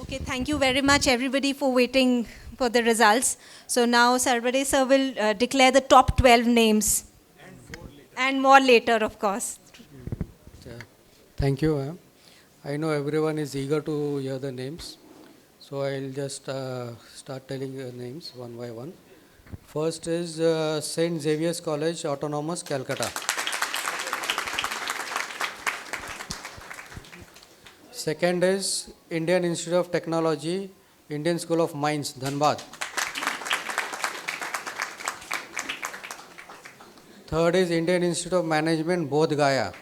Okay, thank you very much everybody for waiting for the results. So now Sarvade sir will declare the top 12 names. And more later, of course. Thank you, ma'am. I know everyone is eager to hear the names. So I'll just start telling the names one by one. First is St. Xavier's College, Autonomous, Calcutta. Second is Indian Institute of Technology, Indian School of Mines, Dhanbad. Third is Indian Institute of Management, Bodh Gaya.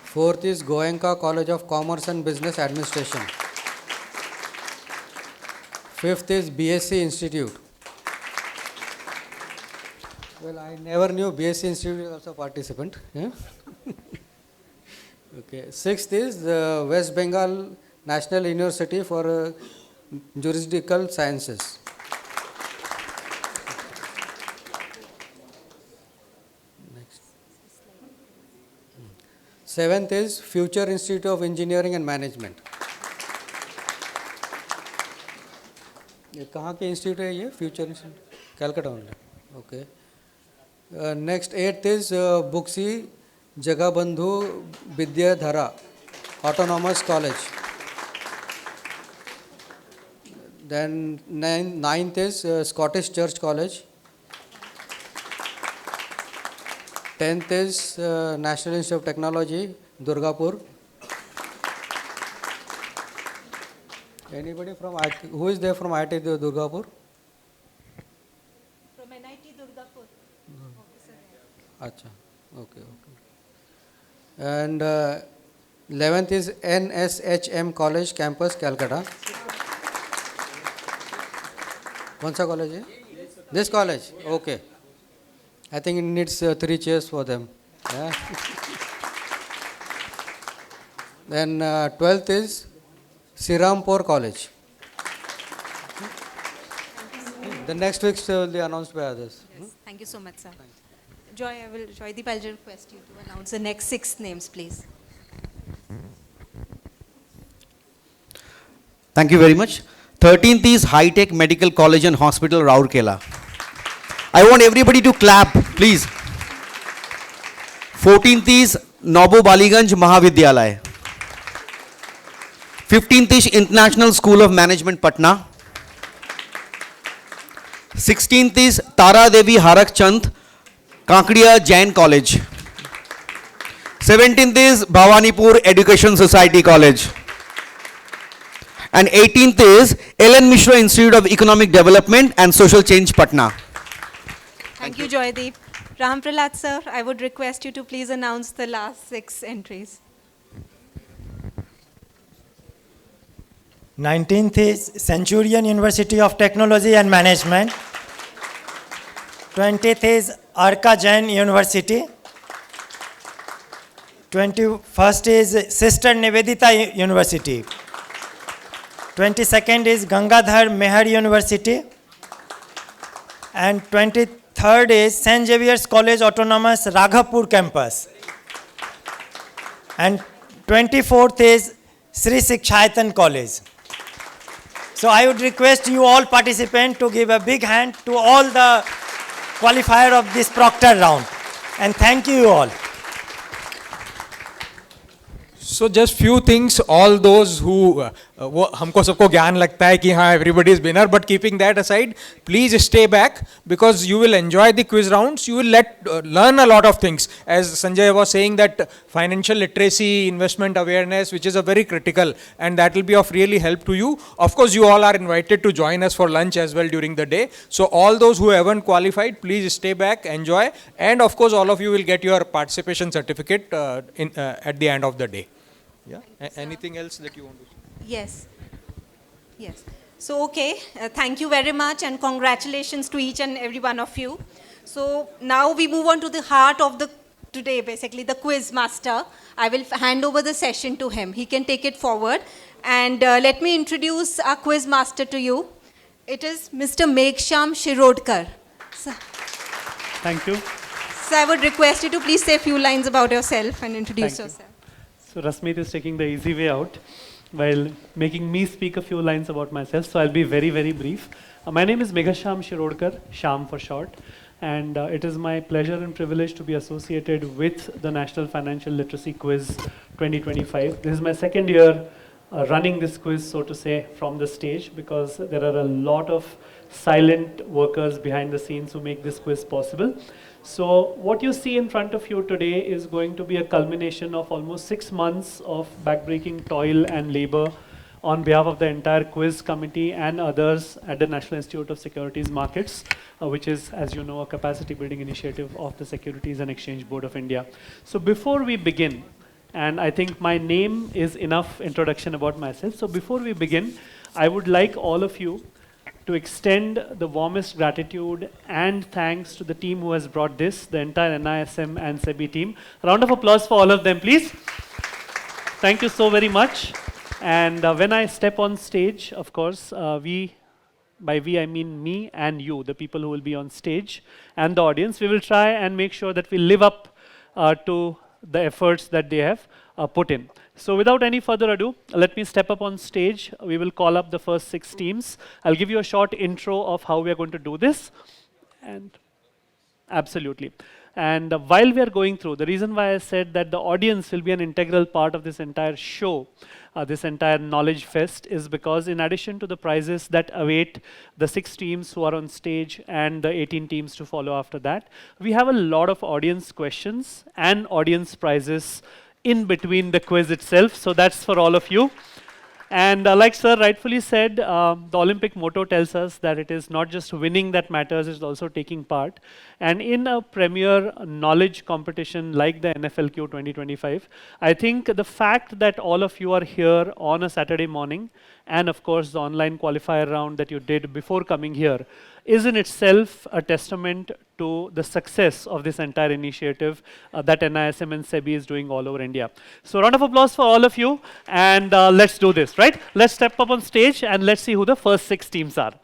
Fourth is Goenka College of Commerce and Business Administration. Fifth is BSc Institute. Well, I never knew BSc Institute is also a participant. Yeah? Okay. Sixth is the West Bengal National University for Juridical Sciences. Next. Seventh is Future Institute of Engineering and Management. ये कहाँ के institute है ये future institute Calcutta only okay next eighth is Bakshi Jagabandhu Bidyadhara autonomous college then ninth is Scottish church college tenth is national institute of technology Durgapur. Anybody from IT? Who is there from IT Durgapur? From NIT Durgapur. Acha. Okay. And 11th is NSHM College Campus, Calcutta. कौन सा college है? This college. Okay. I think it needs 3 chairs for them. Yeah. Then 12th is Sirampur College. The next week will be announced by others. Yes. Thank you so much, sir. Joydeep, I'll request you to announce the next 6 names, please. Thank you very much. 13th is High Tech Medical College and Hospital, Rourkela. I want everybody to clap, please. 14th is Nobu Baliganj Mahavidyalaya. 15th is International School of Management, Patna. 16th is Tara Devi Harak Chand, Kankadiya Jain College. 17th is Bhawanipur Education Society College. And 18th is Ellen Mishra Institute of Economic Development and Social Change, Patna. Thank you, Joydeep. Ram Prahlad, sir, I would request you to please announce the last 6 entries. 19th is Centurion University of Technology and Management. 20th is Arka Jain University. 21st is Sister Nivedita University. 22nd is Gangadhar Mehar University. And 23rd is St. Xavier's College Autonomous Raghapur Campus. And 24th is Sri Sikshayatan College. So I would request you all participants to give a big hand to all the qualifier of this proctor round. And thank you all. So just few things, all those who वो हमको सबको ज्ञान लगता है कि हाँ everybody is winner, but keeping that aside, please stay back because you will enjoy the quiz rounds. You will learn a lot of things. As Sanjay was saying that financial literacy, investment awareness, which is a very critical, and that will be of really help to you. Of course, you all are invited to join us for lunch as well during the day. So all those who haven't qualified, please stay back, enjoy, and of course all of you will get your participation certificate at the end of the day. Yeah. Anything else that you want to say? Yes. So, okay, thank you very much and congratulations to each and every one of you. So, now we move on to the heart of the today, basically the quiz master. I will hand over the session to him. He can take it forward. And let me introduce our quiz master to you. It is Mr. Meghsham Shirodkar. Thank you. So, I would request you to please say a few lines about yourself and introduce yourself. So Rasmeet is taking the easy way out while making me speak a few lines about myself. So I'll be very, very brief. My name is Meghasham Shirodkar, Sham for short. And it is my pleasure and privilege to be associated with the National Financial Literacy Quiz 2025. This is my second year running this quiz, so to say, from the stage, because there are a lot of silent workers behind the scenes who make this quiz possible. So what you see in front of you today is going to be a culmination of almost 6 months of backbreaking toil and labor on behalf of the entire quiz committee and others at the National Institute of Securities Markets, which is, as you know, a capacity building initiative of the Securities and Exchange Board of India. So before we begin, and I think my name is enough introduction about myself. So before we begin, I would like all of you to extend the warmest gratitude and thanks to the team who has brought this, the entire NISM and SEBI team. A round of applause for all of them, please. Thank you so very much. And when I step on stage, of course, by we I mean me and you, the people who will be on stage, and the audience, we will try and make sure that we live up to the efforts that they have put in. So without any further ado, let me step up on stage. We will call up the first 6 teams. I'll give you a short intro of how we are going to do this. And absolutely. And while we are going through, the reason why I said that the audience will be an integral part of this entire show, this entire knowledge fest, is because in addition to the prizes that await the 6 teams who are on stage and the 18 teams to follow after that, we have a lot of audience questions and audience prizes in between the quiz itself. So that's for all of you. And like sir rightfully said, the Olympic motto tells us that it is not just winning that matters, it's also taking part. And in a premier knowledge competition like the NFLQ 2025, I think the fact that all of you are here on a Saturday morning, and of course the online qualifier round that you did before coming here, is in itself a testament to the success of this entire initiative that NISM and SEBI is doing all over India. So round of applause for all of you, and let's do this, right? Let's step up on stage and let's see who the first 6 teams are.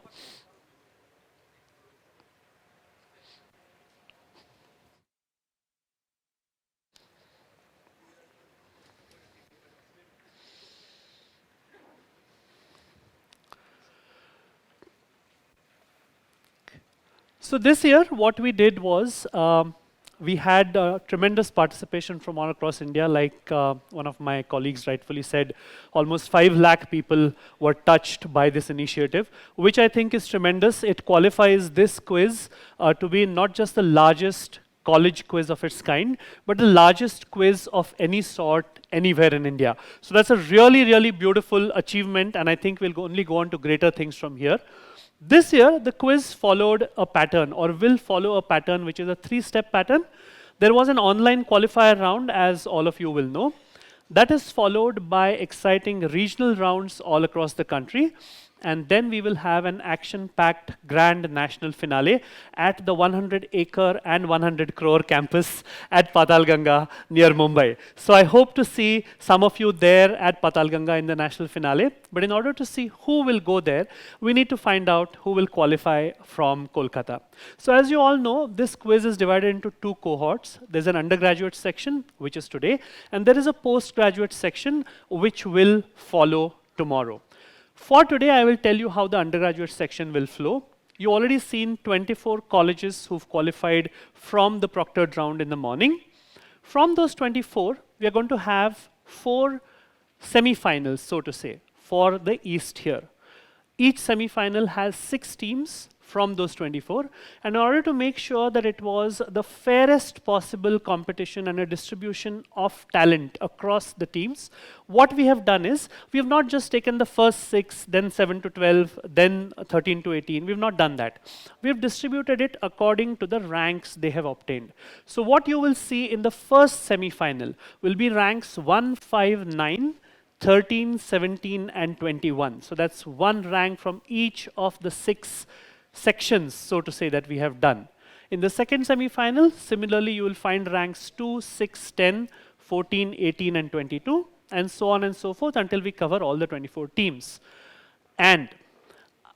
So this year, what we did was, we had tremendous participation from all across India. Like one of my colleagues rightfully said, almost 5 lakh people were touched by this initiative, which I think is tremendous. It qualifies this quiz to be not just the largest college quiz of its kind, but the largest quiz of any sort anywhere in India. So that's a really, really beautiful achievement, and I think we'll only go on to greater things from here. This year, the quiz followed a pattern, or will follow a pattern, which is a 3-step pattern. There was an online qualifier round, as all of you will know. That is followed by exciting regional rounds all across the country. And then we will have an action-packed grand national finale at the 100-acre and 100 crore campus at Patalganga near Mumbai. So I hope to see some of you there at Patalganga in the national finale. But in order to see who will go there, we need to find out who will qualify from Kolkata. So as you all know, this quiz is divided into 2 cohorts. There's an undergraduate section, which is today, and there is a postgraduate section, which will follow tomorrow. For today, I will tell you how the undergraduate section will flow. You already seen 24 colleges who've qualified from the proctored round in the morning. From those 24, we are going to have 4 semi-finals, so to say, for the East here. Each semi-final has 6 teams from those 24. And in order to make sure that it was the fairest possible competition and a distribution of talent across the teams, what we have done is, we have not just taken the first 6, then 7 to 12, then 13 to 18. We have not done that. We have distributed it according to the ranks they have obtained. So what you will see in the first semi-final will be ranks 1, 5, 9, 13, 17, and 21. So that's 1 rank from each of the 6 sections, so to say, that we have done. In the second semi-final, similarly, you will find ranks 2, 6, 10, 14, 18, and 22, and so on and so forth until we cover all the 24 teams. And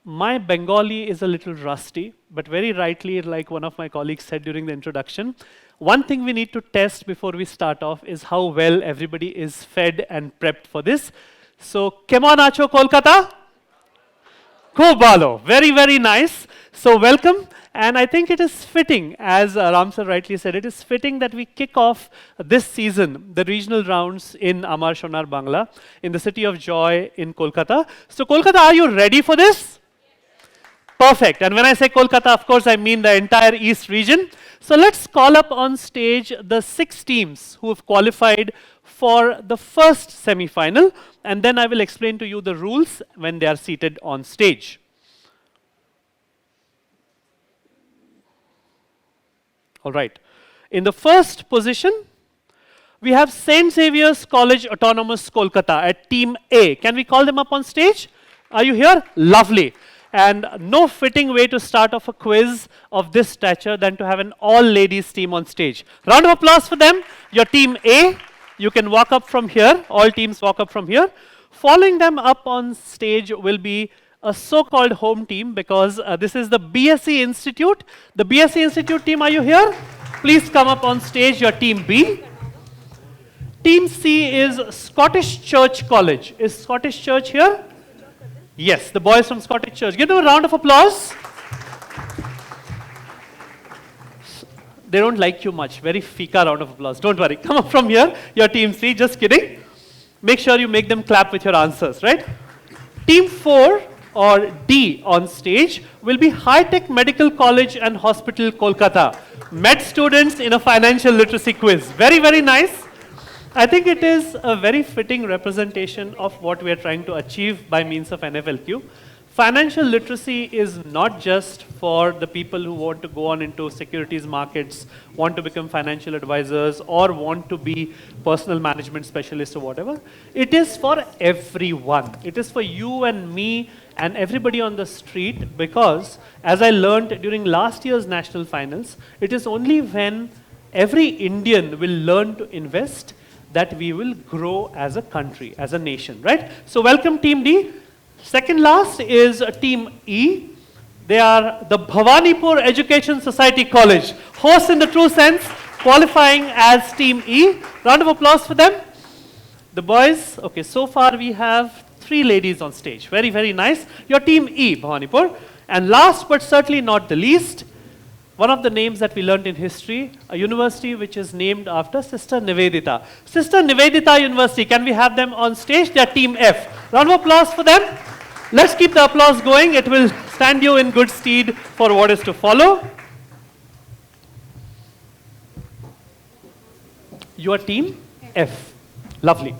my Bengali is a little rusty, but very rightly, like one of my colleagues said during the introduction, one thing we need to test before we start off is how well everybody is fed and prepped for this. So, kemon acho Kolkata? Khub bhalo. Very, very nice. So, welcome. And I think it is fitting, as Ram sir rightly said, it is fitting that we kick off this season, the regional rounds in Amar Shonar Bangla, in the city of joy in Kolkata. So, Kolkata, are you ready for this? Perfect. And when I say Kolkata, of course, I mean the entire East region. So let's call up on stage the 6 teams who have qualified for the first semi-final, and then I will explain to you the rules when they are seated on stage. All right. In the first position, we have St. Xavier's College Autonomous Kolkata at Team A. Can we call them up on stage? Are you here? Lovely. And no fitting way to start off a quiz of this stature than to have an all-ladies team on stage. Round of applause for them. Your Team A, you can walk up from here. All teams walk up from here. Following them up on stage will be a so-called home team, because this is the BSc Institute. The BSc Institute team, are you here? Please come up on stage, your Team B. Team C is Scottish Church College. Is Scottish Church here? Yes, the boys from Scottish Church. Give them a round of applause. They don't like you much. Very fika round of applause. Don't worry. Come up from here. Your Team C. Just kidding. Make sure you make them clap with your answers, right? Team 4 or D on stage will be High Tech Medical College and Hospital, Kolkata. Med students in a financial literacy quiz. Very, very nice. I think it is a very fitting representation of what we are trying to achieve by means of NFLQ. Financial literacy is not just for the people who want to go on into securities markets, want to become financial advisors, or want to be personal management specialists or whatever. It is for everyone. It is for you and me and everybody on the street, because as I learned during last year's national finals, it is only when every Indian will learn to invest that we will grow as a country, as a nation, right? So welcome Team D. Second last is Team E. They are the Bhawanipur Education Society College, hosts in the true sense, qualifying as Team E. Round of applause for them. The boys, okay, so far we have 3 ladies on stage. Very, very nice. Your Team E, Bhawanipur. And last but certainly not the least, one of the names that we learned in history, a university which is named after Sister Nivedita. Sister Nivedita University, can we have them on stage? They are Team F. Round of applause for them. Let's keep the applause going. It will stand you in good stead for what is to follow. Your Team F. Lovely.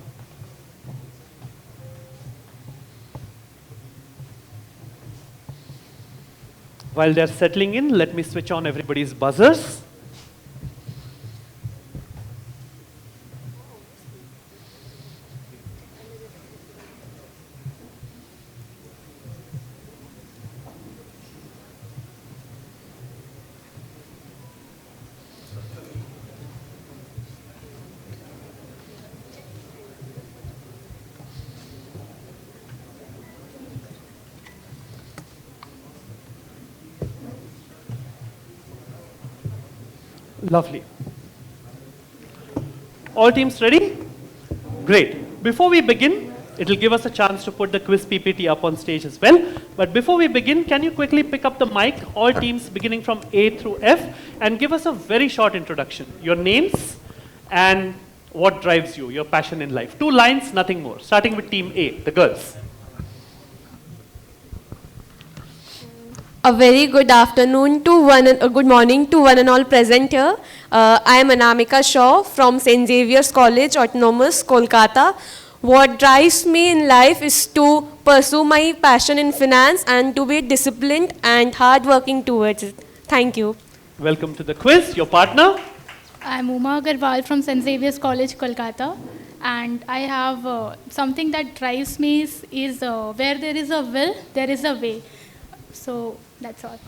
While they're settling in, let me switch on everybody's buzzers. Lovely. All teams ready? Great. Before we begin, it will give us a chance to put the quiz PPT up on stage as well. But before we begin, can you quickly pick up the mic, all teams beginning from A through F, and give us a very short introduction. Your names and what drives you, your passion in life. 2 lines, nothing more. Starting with Team A, the girls. A very good afternoon to good morning to one and all present here. I am Anamika Shaw from St. Xavier's College, Autonomous, Kolkata. What drives me in life is to pursue my passion in finance and to be disciplined and hardworking towards it. Thank you. Welcome to the quiz. Your partner? I'm Uma Agarwal from St. Xavier's College, Kolkata. And I have something that drives me is where there is a will, there is a way. So that's all.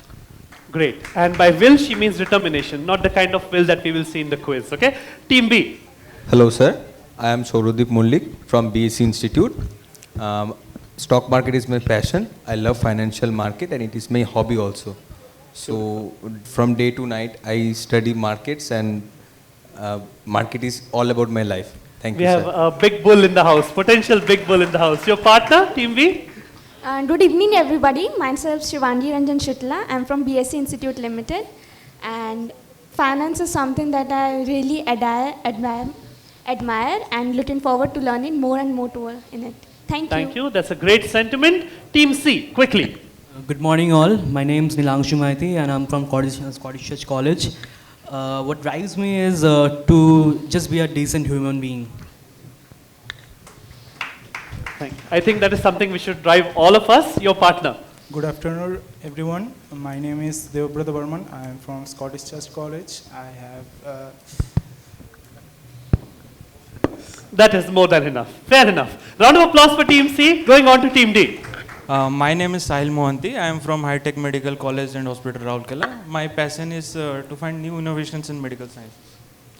Great. And by will, she means determination, not the kind of will that we will see in the quiz. Okay? Team B. Hello, sir. I am Saurudip Mullik from BSc Institute. stock market is my passion. I love financial market and it is my hobby also. So from day to night, I study markets and market is all about my life. Thank We you, have sir. a big bull in the house, potential big bull in the house. Your partner, Team V? Good evening, everybody. Myself, Shivangi Ranjan Shitla. I'm from BSc Institute Limited. And finance is something that I really admire and looking forward to learning more and more in it. Thank you. Thank you. That's a great sentiment. Team C, quickly. Good morning, all. My name is Nilangshu Maiti, and I'm from Scottish Church College. What drives me is to just be a decent human being. I think that is something we should drive all of us. Your partner. Good afternoon, everyone. My name is Devabrata Burman. I am from Scottish Church College. I have. That is more than enough. Fair enough. Round of applause for Team C. Going on to Team D. My name is Sahil Mohanty. I am from High Tech Medical College and Hospital, Raulkela. My passion is to find new innovations in medical science.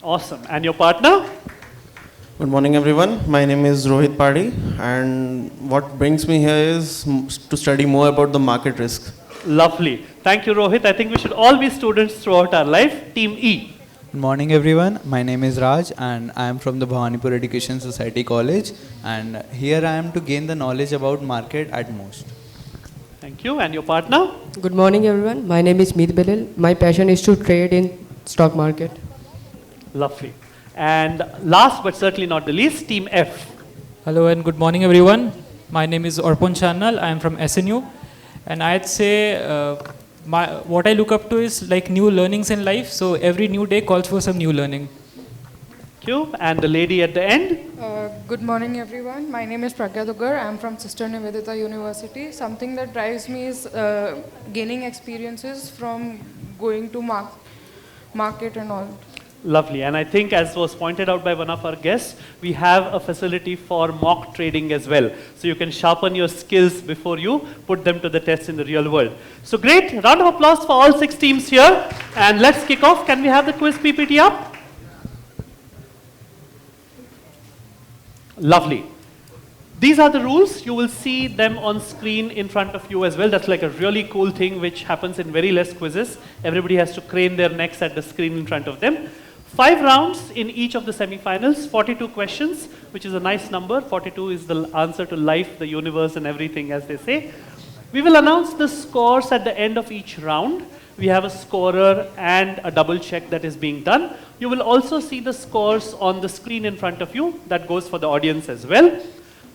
Awesome. And your partner? Good morning, everyone. My name is Rohit Padi, and what brings me here is to study more about the market risk. Lovely. Thank you, Rohit. I think we should all be students throughout our life. Team E. Good morning, everyone. My name is Raj, and I am from the Bhawanipur Education Society College, and here I am to gain the knowledge about market at most. Thank you. And your partner? Good morning, everyone. My name is Meet Belal. My passion is to trade in stock market. Lovely. And last but certainly not the least, Team F. Hello and good morning, everyone. My name is Orpon Channal. I am from SNU, and I'd say what I look up to is like new learnings in life. So every new day calls for some new learning. Thank you. And the lady at the end. Good morning, everyone. My name is Pragya Dugar. I am from Sister Nivedita University. Something that drives me is gaining experiences from going to market and all. Lovely. And I think, as was pointed out by one of our guests, we have a facility for mock trading as well. So you can sharpen your skills before you put them to the test in the real world. So great. Round of applause for all 6 teams here. And let's kick off. Can we have the quiz PPT up? Lovely. These are the rules. You will see them on screen in front of you as well. That's like a really cool thing which happens in very less quizzes. Everybody has to crane their necks at the screen in front of them. 5 rounds in each of the semi-finals, 42 questions, which is a nice number. 42 is the answer to life, the universe, and everything, as they say. We will announce the scores at the end of each round. We have a scorer and a double check that is being done. You will also see the scores on the screen in front of you. That goes for the audience as well.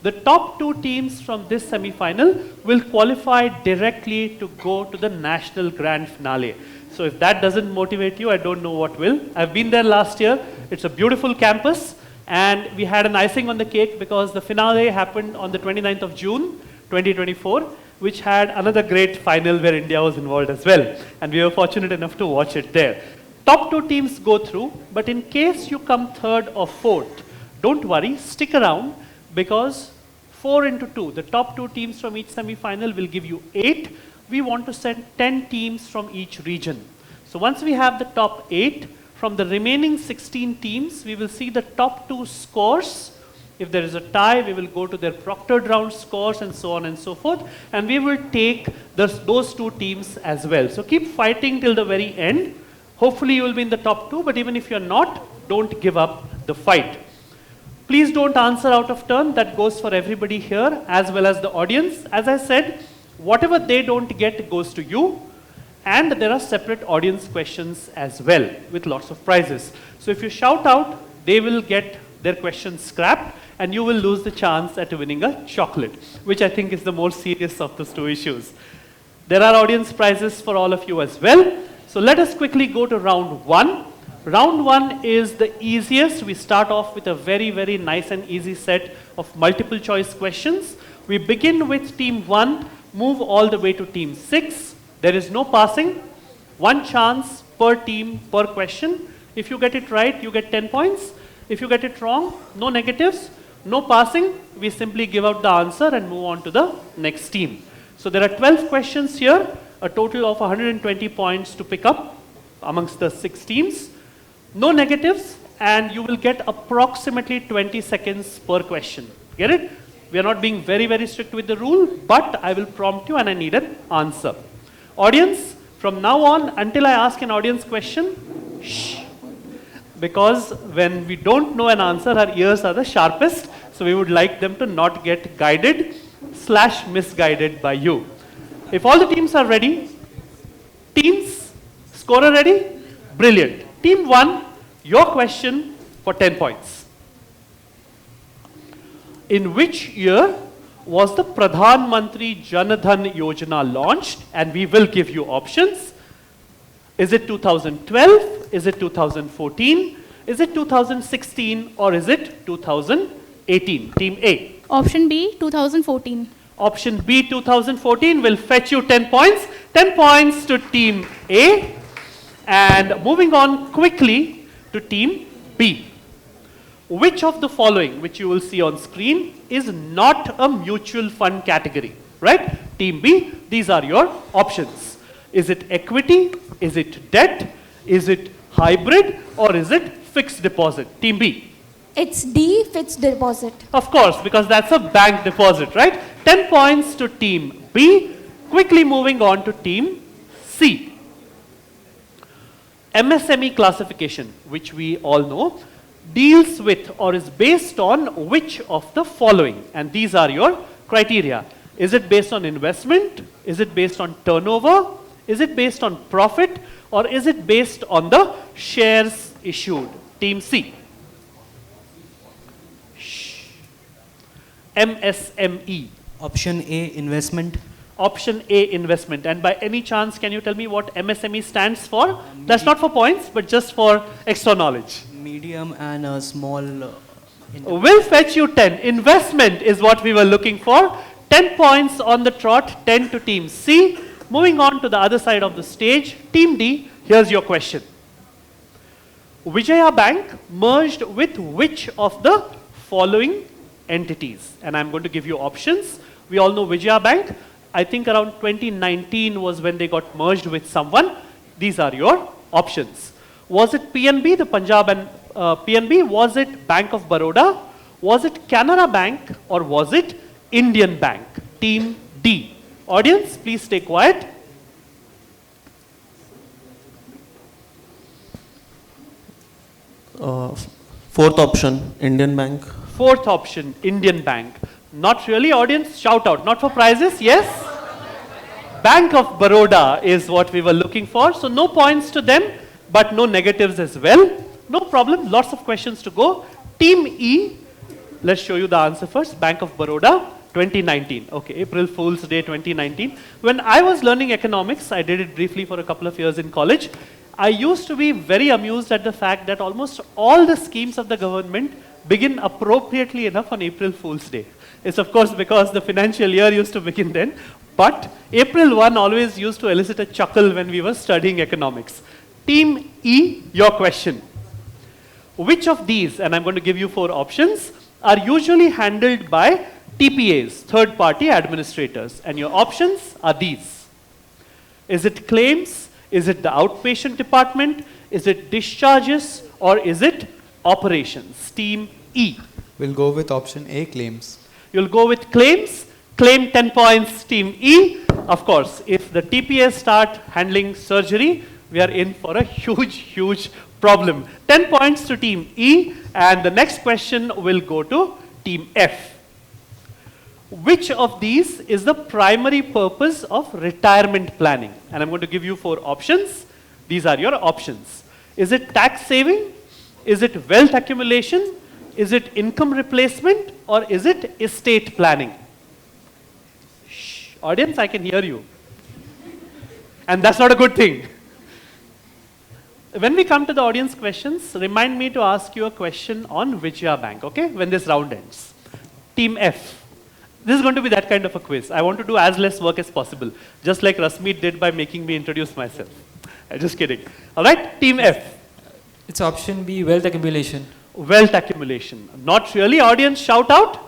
The top 2 teams from this semi-final will qualify directly to go to the national grand finale. So if that doesn't motivate you, I don't know what will. I've been there last year. It's a beautiful campus, and we had an icing on the cake because the finale happened on the 29th of June, 2024, which had another great final where India was involved as well. And we were fortunate enough to watch it there. Top 2 teams go through, but in case you come 3rd or 4th, don't worry, stick around, because 4 into 2, the top 2 teams from each semi-final will give you 8. We want to send 10 teams from each region. So once we have the top 8, from the remaining 16 teams, we will see the top 2 scores. If there is a tie, we will go to their proctored round scores and so on and so forth. And we will take those 2 teams as well. So keep fighting till the very end. Hopefully you will be in the top 2, but even if you're not, don't give up the fight. Please don't answer out of turn. That goes for everybody here as well as the audience. As I said, whatever they don't get goes to you. And there are separate audience questions as well with lots of prizes. So if you shout out, they will get their questions scrapped and you will lose the chance at winning a chocolate, which I think is the more serious of those 2 issues. There are audience prizes for all of you as well. So let us quickly go to round 1. Round 1 is the easiest. We start off with a very, very nice and easy set of multiple choice questions. We begin with team 1, move all the way to team 6. There is no passing. 1 chance per team per question. If you get it right, you get 10 points. If you get it wrong, no negatives, no passing. We simply give out the answer and move on to the next team. So there are 12 questions here, a total of 120 points to pick up amongst the 6 teams. No negatives, and you will get approximately 20 seconds per question. Get it? We are not being very, very strict with the rule, but I will prompt you and I need an answer. Audience, from now on, until I ask an audience question, shh. Because when we don't know an answer, our ears are the sharpest, so we would like them to not get guided / misguided by you. If all the teams are ready, teams, scorer ready? Brilliant. Team 1, your question for 10 points. In which year was the Pradhan Mantri Jan Dhan Yojana launched? And we will give you options. Is it 2012? Is it 2014? Is it 2016? Or is it 2018? Team A. Option B, 2014. Option B, 2014 will fetch you 10 points. 10 points to Team A. And moving on quickly to Team B. Which of the following, which you will see on screen, is not a mutual fund category? Right? Team B, these are your options. Is it equity? Is it debt? Is it hybrid? Or is it fixed deposit? Team B. It's D, fixed deposit. Of course, because that's a bank deposit, right? 10 points to Team B. Quickly moving on to Team C. MSME classification, which we all know, deals with or is based on which of the following? And these are your criteria. Is it based on investment? Is it based on turnover? Is it based on profit? Or is it based on the shares issued? Team C. Shh. MSME. Option A, investment. Option A, investment. And by any chance, can you tell me what MSME stands for? That's not for points, but just for extra knowledge. Medium and a small. Will fetch you 10. Investment is what we were looking for. 10 points on the trot, 10 to Team C. Moving on to the other side of the stage, Team D, here's your question. Vijaya Bank merged with which of the following entities? And I'm going to give you options. We all know Vijaya Bank. I think around 2019 was when they got merged with someone. These are your options. Was it PNB, the Punjab and PNB? Was it Bank of Baroda? Was it Canara Bank? Or was it Indian Bank? Team D. Audience, please stay quiet. Fourth option, Indian Bank. Fourth option, Indian Bank. Not really, audience, shout out. Not for prizes, yes? Bank of Baroda is what we were looking for. So no points to them, but no negatives as well. No problem, lots of questions to go. Team E, let's show you the answer first. Bank of Baroda, 2019. Okay, April Fool's Day 2019. When I was learning economics, I did it briefly for a couple of years in college. I used to be very amused at the fact that almost all the schemes of the government begin appropriately enough on April Fool's Day. It's of course because the financial year used to begin then, but April 1 always used to elicit a chuckle when we were studying economics. Team E, your question. Which of these, and I'm going to give you 4 options, are usually handled by TPAs, third-party administrators? And your options are these. Is it claims? Is it the outpatient department? Is it discharges? Or is it operations? Team E. We'll go with option A, claims. You'll go with claims. Claim 10 points, Team E. Of course, if the TPAs start handling surgery, we are in for a huge, huge problem. 10 points to Team E. And the next question will go to Team F. Which of these is the primary purpose of retirement planning? And I'm going to give you 4 options. These are your options. Is it tax saving? Is it wealth accumulation? Is it income replacement? Or is it estate planning? Shh. Audience, I can hear you. And that's not a good thing. When we come to the audience questions, remind me to ask you a question on Vijaya Bank, okay? When this round ends. Team F. This is going to be that kind of a quiz. I want to do as less work as possible, just like Rasmeet did by making me introduce myself. Just kidding. All right, Team F. It's option B, wealth accumulation. Wealth accumulation. Not really. Audience, shout out.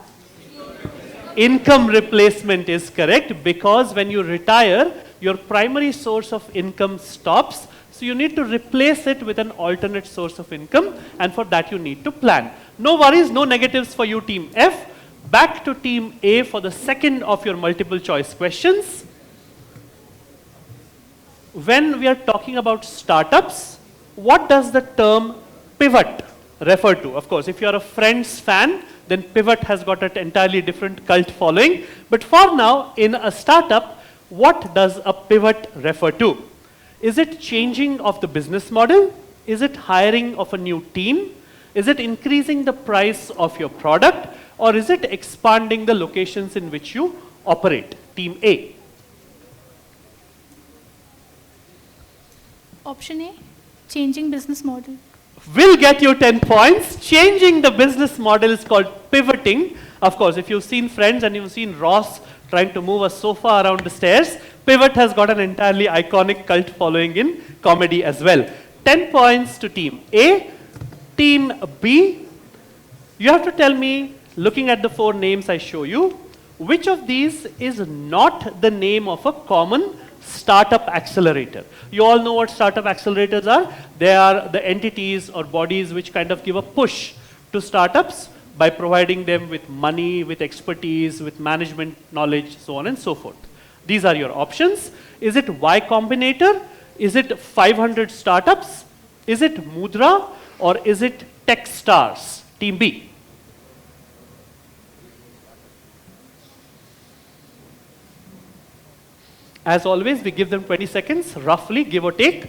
Income replacement is correct, because when you retire, your primary source of income stops. So you need to replace it with an alternate source of income, and for that you need to plan. No worries, no negatives for you, Team F. Back to team A for the second of your multiple choice questions. When we are talking about startups, what does the term pivot refer to? Of course, if you are a Friends fan, then pivot has got an entirely different cult following. But for now, in a startup, what does a pivot refer to? Is it changing of the business model? Is it hiring of a new team? Is it increasing the price of your product? Or is it expanding the locations in which you operate? Team A. Option A, changing business model. Will get you 10 points. Changing the business model is called pivoting. Of course, if you've seen Friends and you've seen Ross trying to move a sofa around the stairs, pivot has got an entirely iconic cult following in comedy as well. 10 points to team A. Team B, you have to tell me, looking at the 4 names I show you, which of these is not the name of a common startup accelerator. You all know what startup accelerators are. They are the entities or bodies which kind of give a push to startups by providing them with money, with expertise, with management knowledge, so on and so forth. These are your options. Is it Y Combinator? Is it 500 startups? Is it Mudra? Or is it Techstars? Team B. As always, we give them 20 seconds, roughly, give or take.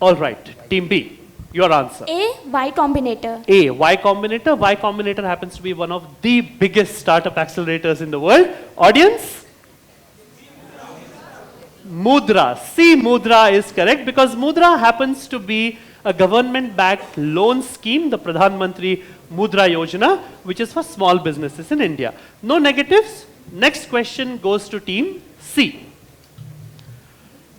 All right, team B, your answer. A, Y Combinator. A, Y Combinator. Y Combinator happens to be one of the biggest startup accelerators in the world. Audience? Mudra. C, Mudra is correct because Mudra happens to be a government-backed loan scheme, the Pradhan Mantri Mudra Yojana, which is for small businesses in India. No negatives. Next question goes to team C.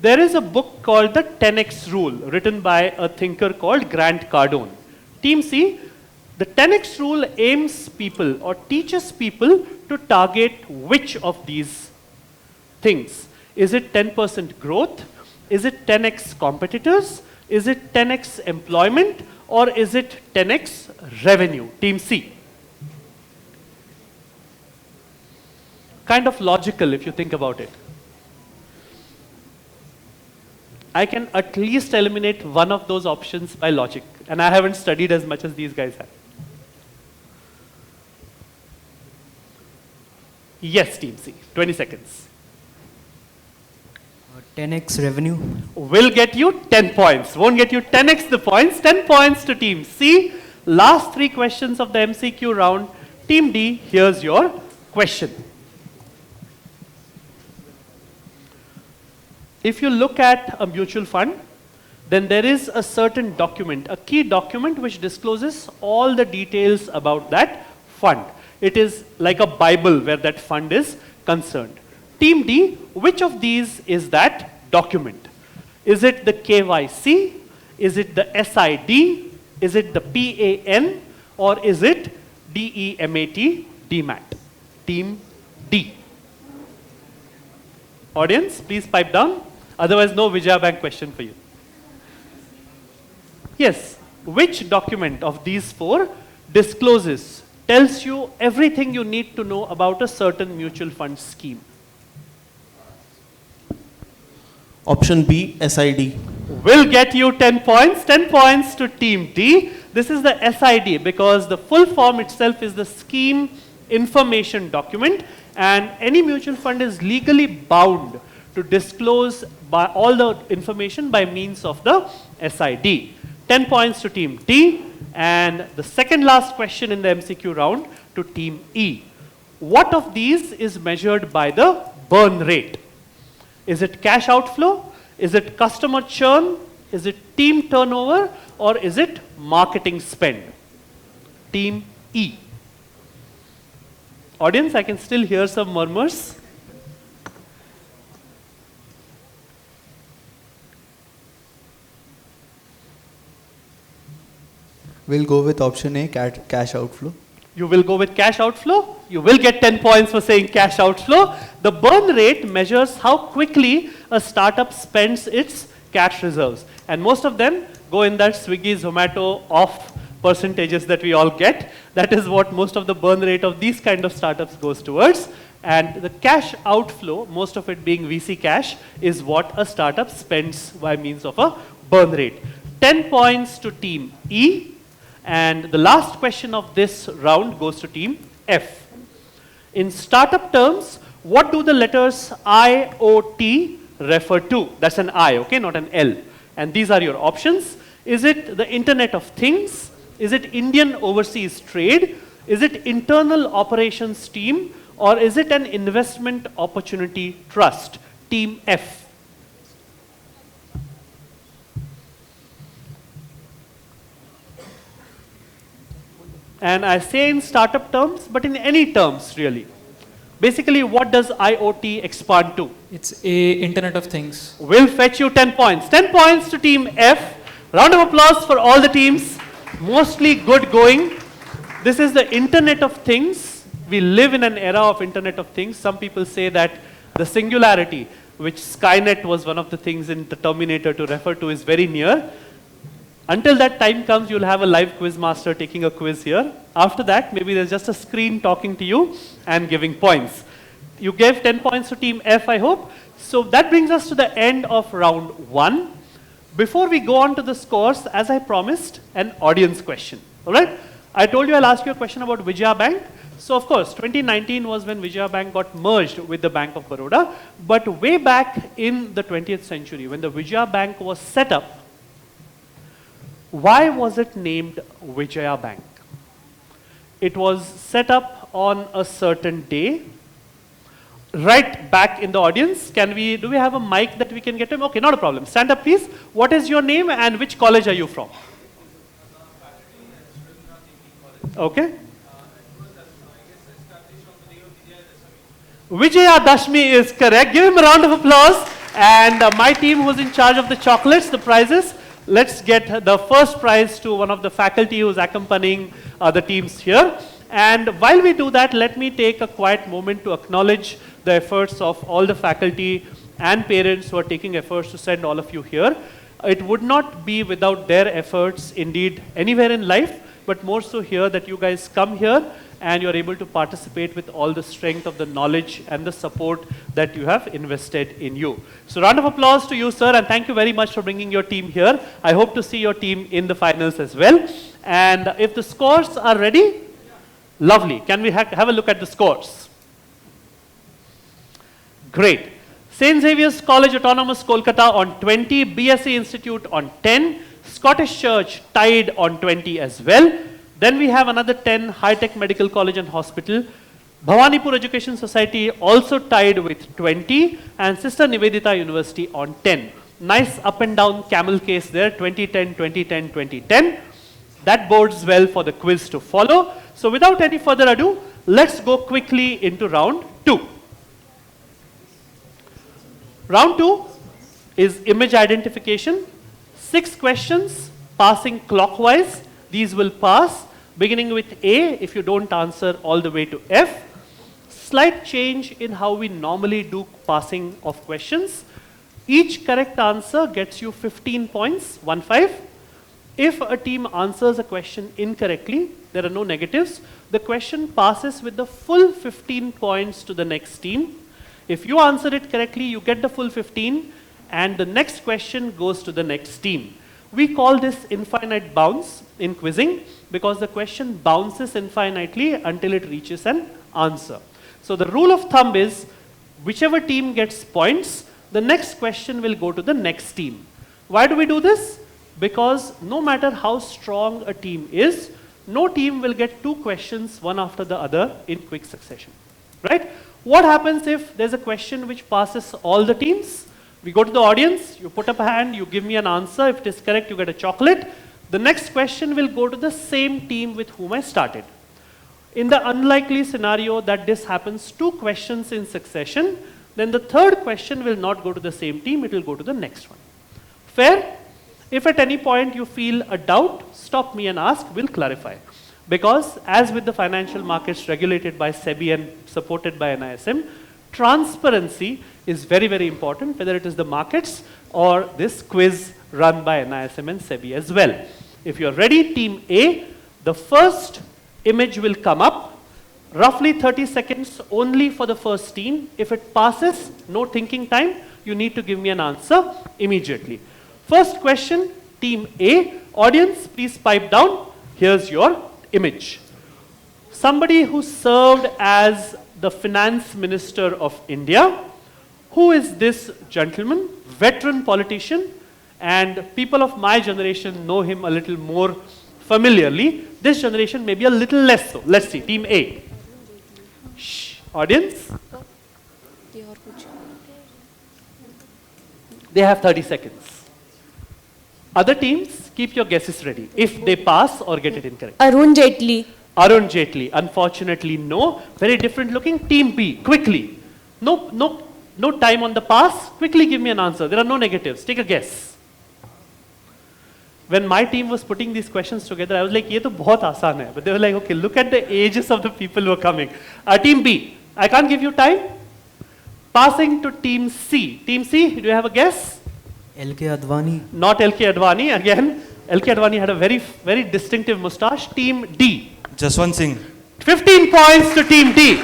There is a book called the 10x Rule, written by a thinker called Grant Cardone. Team C, the 10x Rule aims people or teaches people to target which of these things? Is it 10% growth? Is it 10x competitors? Is it 10x employment? Or is it 10x revenue? Team C. Kind of logical if you think about it. I can at least eliminate one of those options by logic. And I haven't studied as much as these guys have. Yes, Team C. 20 seconds. 10x revenue. Will get you 10 points. Won't get you 10x the points. 10 points to Team C. Last 3 questions of the MCQ round. Team D, here's your question. If you look at a mutual fund, then there is a certain document, a key document which discloses all the details about that fund. It is like a Bible where that fund is concerned. Team D, which of these is that document? Is it the KYC? Is it the SID? Is it the PAN? Or is it DEMAT, DMAT? Team D. Audience, please pipe down. Otherwise, no Vijaya Bank question for you. Yes, which document of these 4 discloses, tells you everything you need to know about a certain mutual fund scheme? Option B, SID. Will get you 10 points. 10 points to Team D. This is the SID because the full form itself is the scheme information document, and any mutual fund is legally bound to disclose by all the information by means of the SID. 10 points to Team D. And the second last question in the MCQ round to Team E. What of these is measured by the burn rate? Is it cash outflow? Is it customer churn? Is it team turnover? Or is it marketing spend? Team E. Audience, I can still hear some murmurs. We'll go with option A, cash outflow. You will go with cash outflow. You will get 10 points for saying cash outflow. The burn rate measures how quickly a startup spends its cash reserves. And most of them go in that Swiggy, Zomato off percentages that we all get. That is what most of the burn rate of these kind of startups goes towards. And the cash outflow, most of it being VC cash, is what a startup spends by means of a burn rate. 10 points to team E. And the last question of this round goes to team F. In startup terms, what do the letters IoT refer to? That's an I, okay, not an L. And these are your options. Is it the Internet of Things? Is it Indian overseas trade? Is it internal operations team? Or is it an investment opportunity trust? Team F. And I say in startup terms, but in any terms really. Basically, what does IoT expand to? It's a Internet of Things. Will fetch you 10 points. 10 points to team F. Round of applause for all the teams. Mostly good going. This is the Internet of Things. We live in an era of Internet of Things. Some people say that the singularity, which Skynet was one of the things in the Terminator to refer to, is very near. Until that time comes, you'll have a live quiz master taking a quiz here. After that, maybe there's just a screen talking to you and giving points. You gave 10 points to team F, I hope. So that brings us to the end of round 1. Before we go on to the scores, as I promised, an audience question. All right? I told you I'll ask you a question about Vijaya Bank. So of course, 2019 was when Vijaya Bank got merged with the Bank of Baroda. But way back in the 20th century, when the Vijaya Bank was set up, why was it named Vijaya Bank? It was set up on a certain day. Right back in the audience, do we have a mic that we can get him? Okay, not a problem. Stand up please. What is your name and which college are you from? Okay. Vijaya Dashmi is correct. Give him a round of applause. And my team who's in charge of the chocolates, the prizes, let's get the first prize to one of the faculty who's accompanying the teams here. And while we do that, let me take a quiet moment to acknowledge the efforts of all the faculty and parents who are taking efforts to send all of you here. It would not be without their efforts, indeed, anywhere in life, but more so here, that you guys come here and you're able to participate with all the strength of the knowledge and the support that you have invested in you. So round of applause to you, sir, and thank you very much for bringing your team here. I hope to see your team in the finals as well. And if the scores are ready, lovely. Can we have a look at the scores? Great. St. Xavier's College Autonomous Kolkata on 20, BSc Institute on 10, Scottish Church tied on 20 as well. Then we have another 10, High Tech Medical College and Hospital. Bhawanipur Education Society also tied with 20, and Sister Nivedita University on 10. Nice up and down camel case there, 2010, 2010, 2010. That bodes well for the quiz to follow. So without any further ado, let's go quickly into round 2. Round 2 is image identification. 6 questions, passing clockwise. These will pass, beginning with A if you don't answer all the way to F. Slight change in how we normally do passing of questions. Each correct answer gets you 15 points, 1-5. If a team answers a question incorrectly, there are no negatives. The question passes with the full 15 points to the next team. If you answer it correctly, you get the full 15, and the next question goes to the next team. We call this infinite bounce in quizzing because the question bounces infinitely until it reaches an answer. So the rule of thumb is whichever team gets points, the next question will go to the next team. Why do we do this? Because no matter how strong a team is, no team will get 2 questions one after the other in quick succession, right? What happens if there's a question which passes all the teams? We go to the audience, you put up a hand, you give me an answer. If it is correct, you get a chocolate. The next question will go to the same team with whom I started. In the unlikely scenario that this happens 2 questions in succession, then the third question will not go to the same team, it will go to the next one. Fair? If at any point you feel a doubt, stop me and ask, we'll clarify. Because as with the financial markets regulated by SEBI and supported by NISM, transparency is very, very important, whether it is the markets or this quiz run by NISM and SEBI as well. If you're ready, team A, the first image will come up. Roughly 30 seconds only for the first team. If it passes, no thinking time, you need to give me an answer immediately. First question, team A. Audience, please pipe down. Here's your image. Somebody who served as the Finance Minister of India. Who is this gentleman? Veteran politician, and people of my generation know him a little more familiarly. This generation maybe a little less so. Let's see, team A. Shh. Audience? They have 30 seconds. Other teams, keep your guesses ready. If they pass or get it incorrect. Arun Jaitley. Arun Jaitley. Unfortunately, no. Very different looking. Team B, quickly. No time on the pass. Quickly give me an answer. There are no negatives. Take a guess. When my team was putting these questions together, I was like, ye to bahut aasan hai. But they were like, okay, look at the ages of the people who are coming. Team B, I can't give you time. Passing to team C. Team C, do you have a guess? LK Advani. Not LK Advani. Again, LK Advani had a very, very distinctive moustache. Team D. Jaswant Singh. 15 points to team D.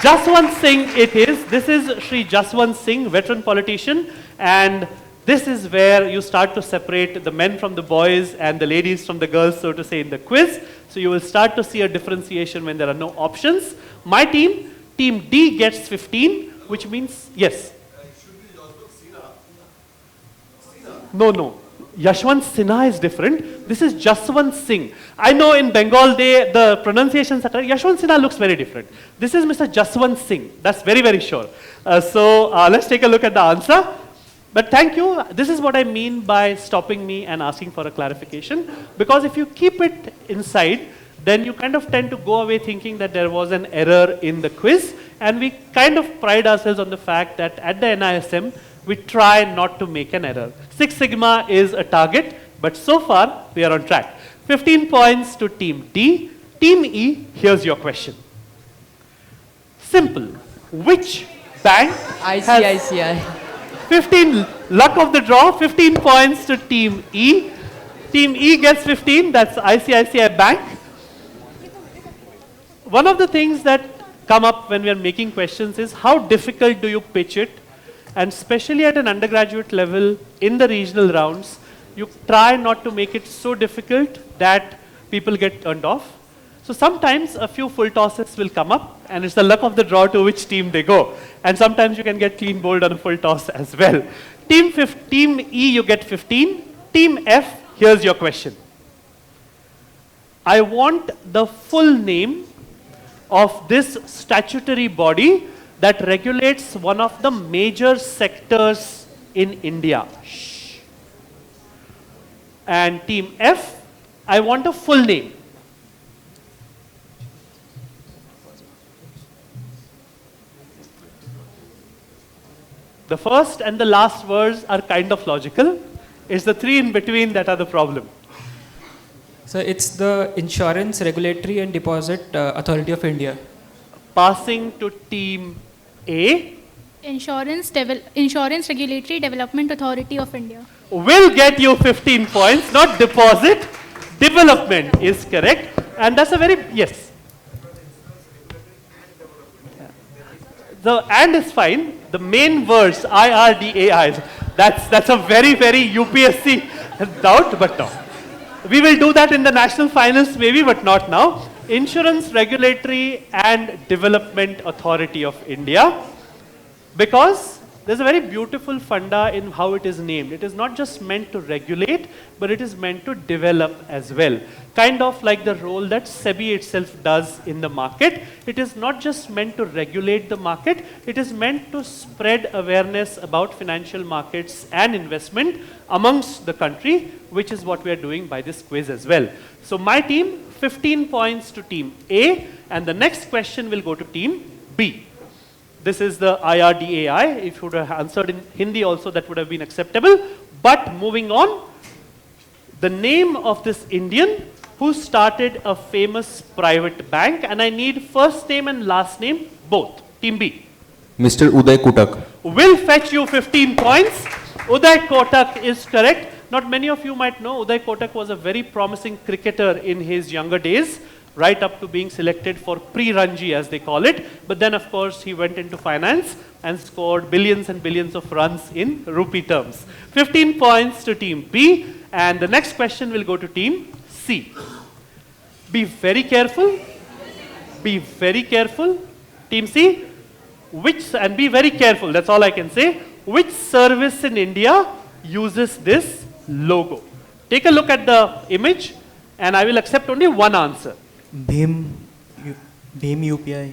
Jaswant Singh it is. This is Shri Jaswant Singh, veteran politician, and this is where you start to separate the men from the boys and the ladies from the girls, so to say, in the quiz. So you will start to see a differentiation when there are no options. My team, team D gets 15, which means, yes. No. Yashwant Sinha is different. This is Jaswant Singh. I know in Bengal the pronunciations are correct. Yashwant Sinha looks very different. This is Mr. Jaswant Singh. That's very, very sure. So let's take a look at the answer. But thank you. This is what I mean by stopping me and asking for a clarification. Because if you keep it inside, then you kind of tend to go away thinking that there was an error in the quiz. And we kind of pride ourselves on the fact that at the NISM, we try not to make an error. 6 Sigma is a target, but so far we are on track. 15 points to team D. Team E, here's your question. Simple. Which bank ICICI. 15, luck of the draw, 15 points to team E. Team E gets 15, that's ICICI Bank. One of the things that come up when we are making questions is how difficult do you pitch it? And especially at an undergraduate level, in the regional rounds, you try not to make it so difficult that people get turned off. So sometimes a few full tosses will come up, and it's the luck of the draw to which team they go. And sometimes you can get clean bowled on a full toss as well. Team E, you get 15. Team F, here's your question. I want the full name of this statutory body that regulates one of the major sectors in India. Shh. And team F, I want a full name. The first and the last words are kind of logical. It's the three in between that are the problem. So it's the Insurance Regulatory and Deposit Authority of India. Passing to team A. Insurance Regulatory Development Authority of India. Will get you 15 points, not deposit. Development is correct. And that's a very, yes. The and is fine. The main words, IRDAI, that's a very, very UPSC doubt, but no. We will do that in the national finals maybe, but not now. Insurance Regulatory and Development Authority of India. Because there's a very beautiful funda in how it is named. It is not just meant to regulate, but it is meant to develop as well. Kind of like the role that SEBI itself does in the market. It is not just meant to regulate the market, it is meant to spread awareness about financial markets and investment amongst the country, which is what we are doing by this quiz as well. So my team, 15 points to team A, and the next question will go to team B. This is the IRDAI. If you would have answered in Hindi also, that would have been acceptable. But moving on, the name of this Indian who started a famous private bank, and I need first name and last name both. Team B. Mr. Uday Kutak. Will fetch you 15 points. Uday Kotak is correct. Not many of you might know Uday Kotak was a very promising cricketer in his younger days, right up to being selected for pre-Ranji as they call it. But then of course he went into finance and scored billions and billions of runs in rupee terms. 15 points to team B, and the next question will go to team C. Be very careful. Be very careful. Team C, and be very careful, that's all I can say. Which service in India uses this logo? Take a look at the image and I will accept only one answer. Bhim UPI.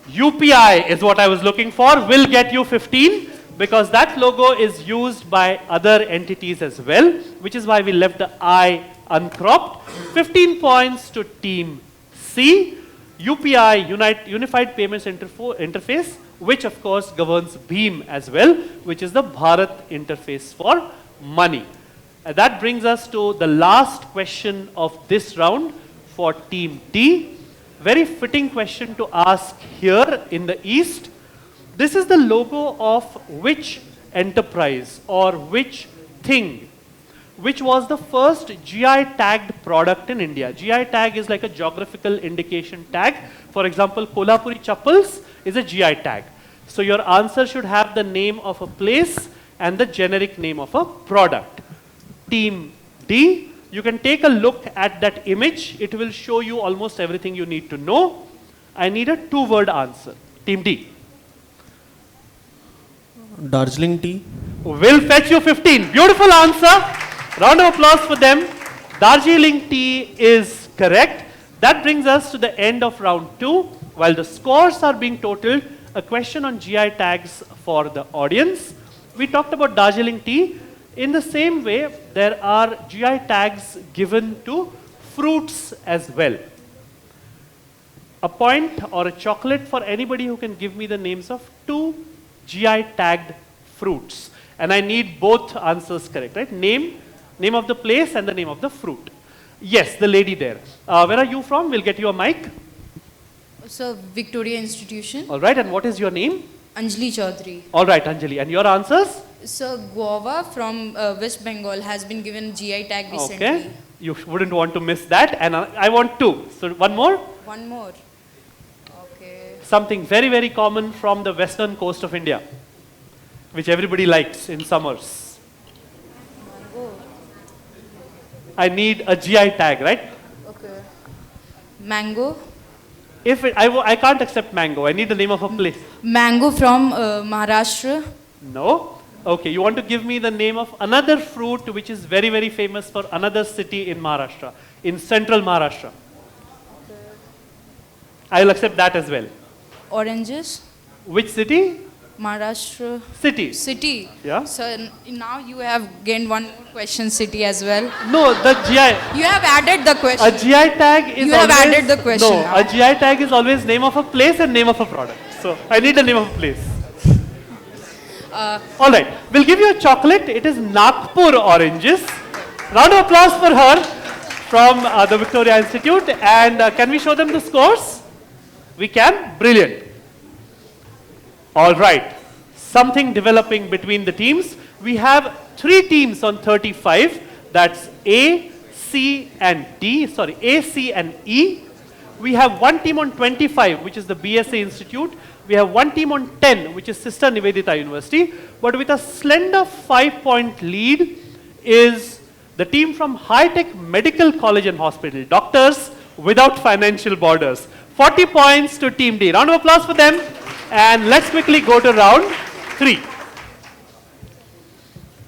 UPI is what I was looking for. Will get you 15 because that logo is used by other entities as well, which is why we left the I uncropped. 15 points to team C. UPI, Unified Payments Interface, which of course governs Bhim as well, which is the Bharat interface for money. That brings us to the last question of this round for team D. Very fitting question to ask here in the East. This is the logo of which enterprise or which thing, which was the first GI tagged product in India. GI tag is like a geographical indication tag. For example, Kolhapuri chappals is a GI tag. So your answer should have the name of a place and the generic name of a product. Team D, you can take a look at that image. It will show you almost everything you need to know. I need a 2-word answer. Team D. Darjeeling tea. Will fetch you 15. Beautiful answer. Round of applause for them. Darjeeling tea is correct. That brings us to the end of round 2. While the scores are being totaled, a question on GI tags for the audience. We talked about Darjeeling tea. In the same way, there are GI tags given to fruits as well. A point or a chocolate for anybody who can give me the names of 2 GI tagged fruits. And I need both answers correct, right? Name of the place and the name of the fruit. Yes, the lady there. Where are you from? We'll get you a mic. So, Victoria Institution. All right, and what is your name? Anjali Chaudhary. All right, Anjali. And your answers? So, guava from West Bengal has been given GI tag recently. Okay. You wouldn't want to miss that. And I want 2. So, one more? One more. Okay. Something very, very common from the western coast of India, which everybody likes in summers. Mango. I need a GI tag, right? Okay. Mango. If I can't accept mango, I need the name of a place. Mango from Maharashtra. No? Okay, you want to give me the name of another fruit which is very, very famous for another city in Maharashtra, in central Maharashtra. Okay. I will accept that as well. Oranges. Which city? Maharashtra. City. City. Yeah. So now you have gained one more question, city as well. No, the GI. You have added the question. A GI tag is You have always, added the question. No, now. a GI tag is always name of a place and name of a product. So I need the name of a place. All right, we'll give you a chocolate. It is Nagpur oranges. Round of applause for her from the Victoria Institute. And can we show them the scores? We can? Brilliant. All right, something developing between the teams. We have 3 teams on 35. That's A, C and D. Sorry, A, C and E. We have 1 team on 25, which is the BSA Institute. We have 1 team on 10, which is Sister Nivedita University. But with a slender 5-point lead is the team from High Tech Medical College and Hospital. Doctors without financial borders. 40 points to Team D. Round of applause for them. And let's quickly go to round 3.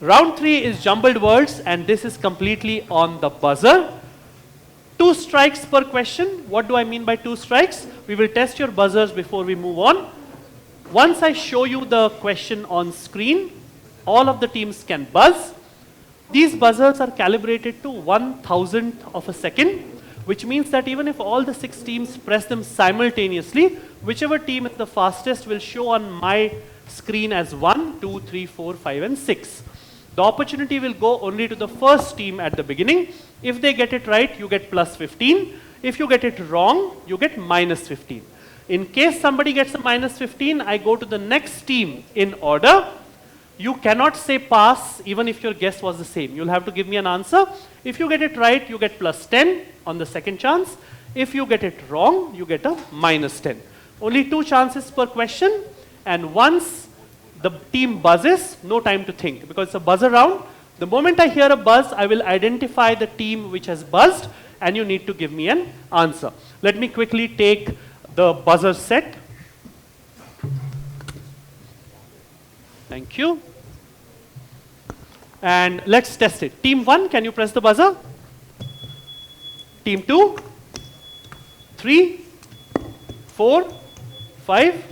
Round 3 is jumbled words, and this is completely on the buzzer. 2 strikes per question. What do I mean by 2 strikes? We will test your buzzers before we move on. Once I show you the question on screen, all of the teams can buzz. These buzzers are calibrated to 1,000th of a second, which means that even if all the 6 teams press them simultaneously, whichever team is the fastest will show on my screen as 1, 2, 3, 4, 5 and 6. The opportunity will go only to the first team at the beginning. If they get it right, you get plus 15. If you get it wrong, you get minus 15. In case somebody gets a minus 15, I go to the next team in order. You cannot say pass even if your guess was the same. You'll have to give me an answer. If you get it right, you get plus 10 on the second chance. If you get it wrong, you get a minus 10. Only 2 chances per question, and once the team buzzes, no time to think because it's a buzzer round. The moment I hear a buzz, I will identify the team which has buzzed and you need to give me an answer. Let me quickly take the buzzer set. Thank you. And let's test it. Team 1, can you press the buzzer? Team 2, 3, 4, 5,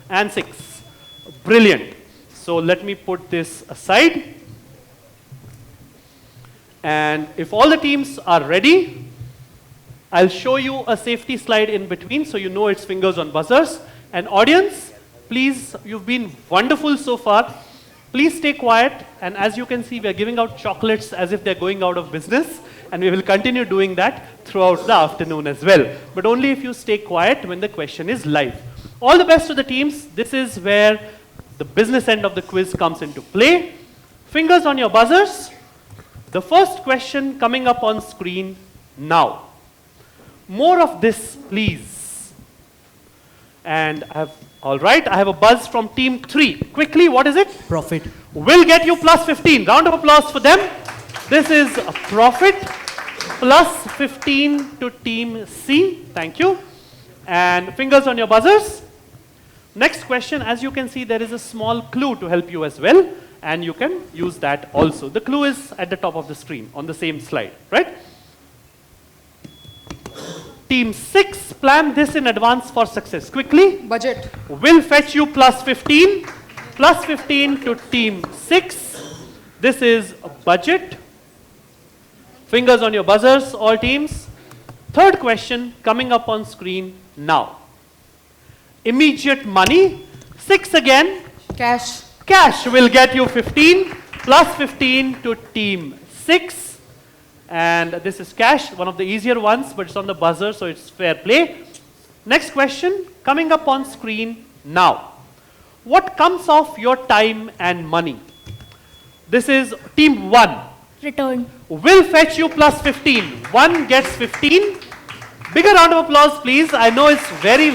and 6. Brilliant. So let me put this aside. And if all the teams are ready, I'll show you a safety slide in between so you know it's fingers on buzzers. And audience, please, you've been wonderful so far. Please stay quiet. And as you can see, we're giving out chocolates as if they're going out of business. And we will continue doing that throughout the afternoon as well. But only if you stay quiet when the question is live. All the best to the teams. This is where the business end of the quiz comes into play. Fingers on your buzzers. The first question coming up on screen now. More of this, please. And all right, I have a buzz from team 3. Quickly, what is it? Profit. Will get you plus 15. Round of applause for them. This is a profit. Plus 15 to team C. Thank you. And fingers on your buzzers. Next question, as you can see, there is a small clue to help you as well. And you can use that also. The clue is at the top of the screen on the same slide, right? Team 6, plan this in advance for success. Quickly. Budget. Will fetch you plus 15. Plus 15 to team 6. This is a budget. Fingers on your buzzers, all teams. Third question coming up on screen now. Immediate money. 6 again. Cash. Cash will get you 15. Plus 15 to team 6. And this is cash, one of the easier ones, but it's on the buzzer, so it's fair play. Next question coming up on screen now. What comes off your time and money? This is team 1. Return. Will fetch you plus 15. 1 gets 15. Bigger round of applause, please. I know it's very,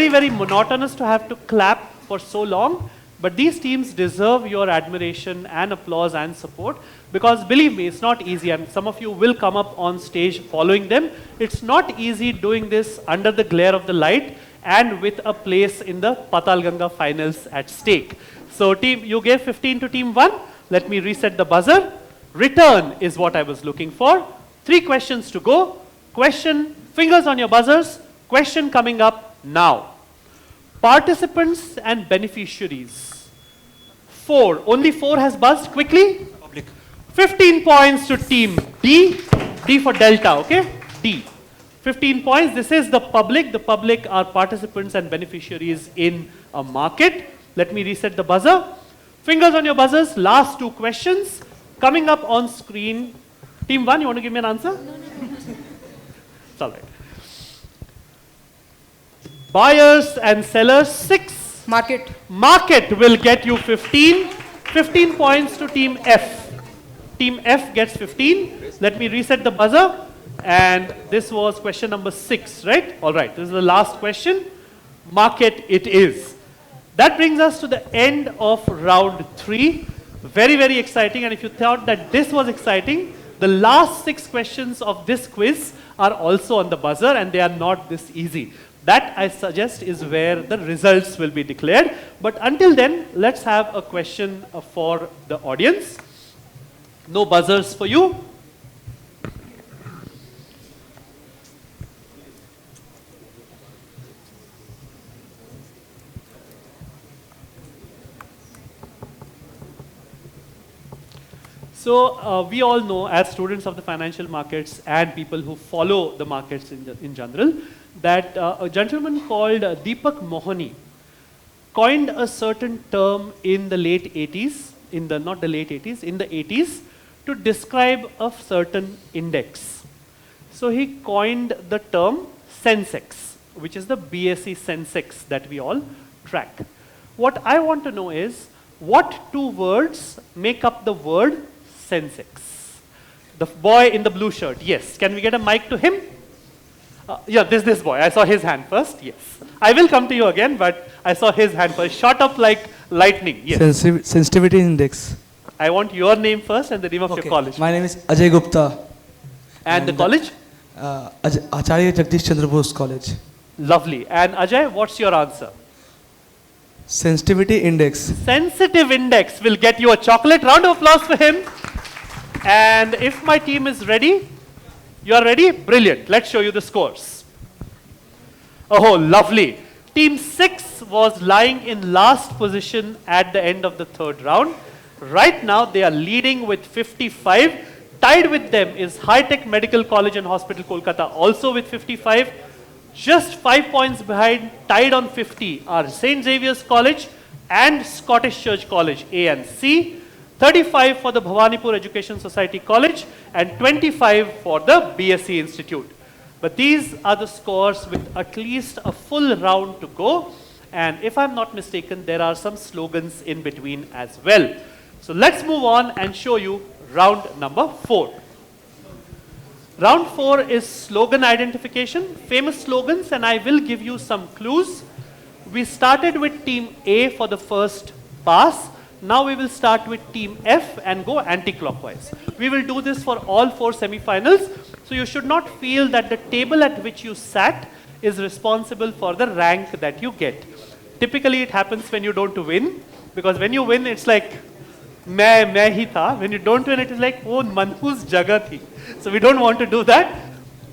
very monotonous to have to clap for so long, but these teams deserve your admiration and applause and support because believe me, it's not easy, and some of you will come up on stage following them. It's not easy doing this under the glare of the light and with a place in the Patal Ganga finals at stake. So team, you gave 15 to team 1. Let me reset the buzzer. Return is what I was looking for. 3 questions to go. Question, fingers on your buzzers. Question coming up now. Participants and beneficiaries. 4. Only 4 has buzzed. Quickly. Public. 15 points to team D. D for Delta, okay? D. 15 points. This is the public. The public are participants and beneficiaries in a market. Let me reset the buzzer. Fingers on your buzzers. Last 2 questions. Coming up on screen. Team 1, you want to give me an answer? No. It's all right. Buyers and sellers, 6. Market. Market will get you 15. 15 points to team F. Team F gets 15. Let me reset the buzzer. And this was question number 6, right? All right, this is the last question. Market it is. That brings us to the end of round 3. Very, very exciting. And if you thought that this was exciting, the last 6 questions of this quiz are also on the buzzer and they are not this easy. That, I suggest, is where the results will be declared. But until then, let's have a question for the audience. No buzzers for you. So we all know, as students of the financial markets and people who follow the markets in general, that a gentleman called Deepak Mohani coined a certain term in the late 80s, in the 80s, to describe a certain index. So he coined the term Sensex, which is the BSc Sensex that we all track. What I want to know is, what two words make up the word Sensex? The boy in the blue shirt, yes. Can we get a mic to him? Yeah, this boy. I saw his hand first, yes. I will come to you again, but I saw his hand first. Shot up like lightning, yes. Sensitivity index. I want your name first and the name of your college. My name is Ajay Gupta. And the college? Acharya Jagdish Chandra Bose College. Lovely. And Ajay, what's your answer? Sensitivity index. Sensitive index will get you a chocolate. Round of applause for him. And if my team is ready, you are ready? Brilliant. Let's show you the scores. Oh, lovely. Team 6 was lying in last position at the end of the third round. Right now, they are leading with 55. Tied with them is High Tech Medical College and Hospital, Kolkata, also with 55. Just 5 points behind, tied on 50, are St. Xavier's College and Scottish Church College, A and C. 35 for the Bhawanipur Education Society College and 25 for the BSc Institute. But these are the scores with at least a full round to go. And if I'm not mistaken, there are some slogans in between as well. So let's move on and show you round number 4. Round 4 is slogan identification, famous slogans, and I will give you some clues. We started with team A for the first pass. Now we will start with team F and go anti-clockwise. We will do this for all 4 semi-finals. So you should not feel that the table at which you sat is responsible for the rank that you get. Typically it happens when you don't win, because when you win it's like, main hi tha. When you don't win it is like, oh, Manhu's jagah thi. So we don't want to do that.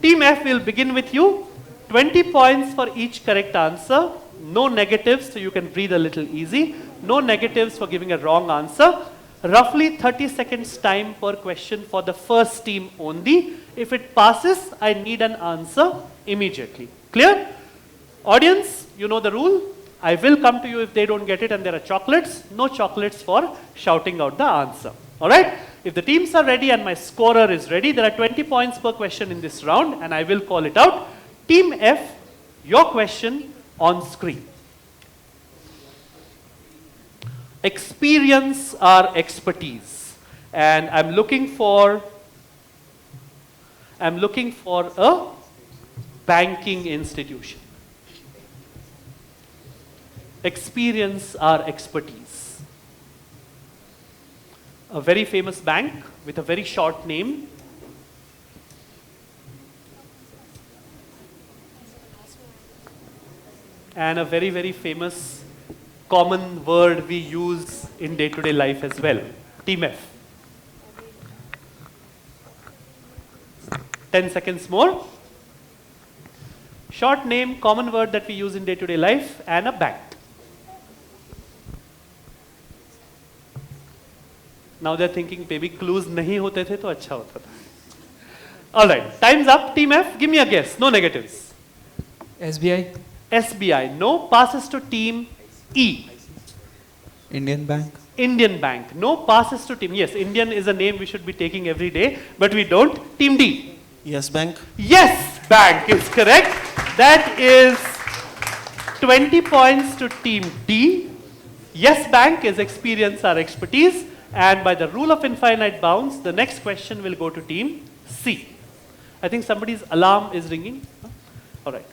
Team F will begin with you. 20 points for each correct answer. No negatives, so you can breathe a little easy. No negatives for giving a wrong answer. Roughly 30 seconds time per question for the first team only. If it passes, I need an answer immediately. Clear? Audience, you know the rule. I will come to you if they don't get it and there are chocolates. No chocolates for shouting out the answer. Alright? If the teams are ready and my scorer is ready, there are 20 points per question in this round and I will call it out. Team F, your question on screen. Experience or expertise. And I'm looking for a banking institution. Experience or expertise. A very famous bank with a very short name. And a very, very famous common word we use in day-to-day life as well. Team F. 10 seconds more. Short name, common word that we use in day-to-day life, and a bank. Now they're thinking, maybe clues nahi hote the to acha hota tha. Alright, time's up. Team F, give me a guess. No negatives. SBI. SBI. No. Passes to team E. Indian Bank. Indian Bank. No. Passes to team. Yes, Indian is a name we should be taking every day, but we don't. Team D. Yes Bank. Yes Bank is correct. That is 20 points to team D. Yes Bank is experience or expertise. And by the rule of infinite bounds, the next question will go to team C. I think somebody's alarm is ringing. All right.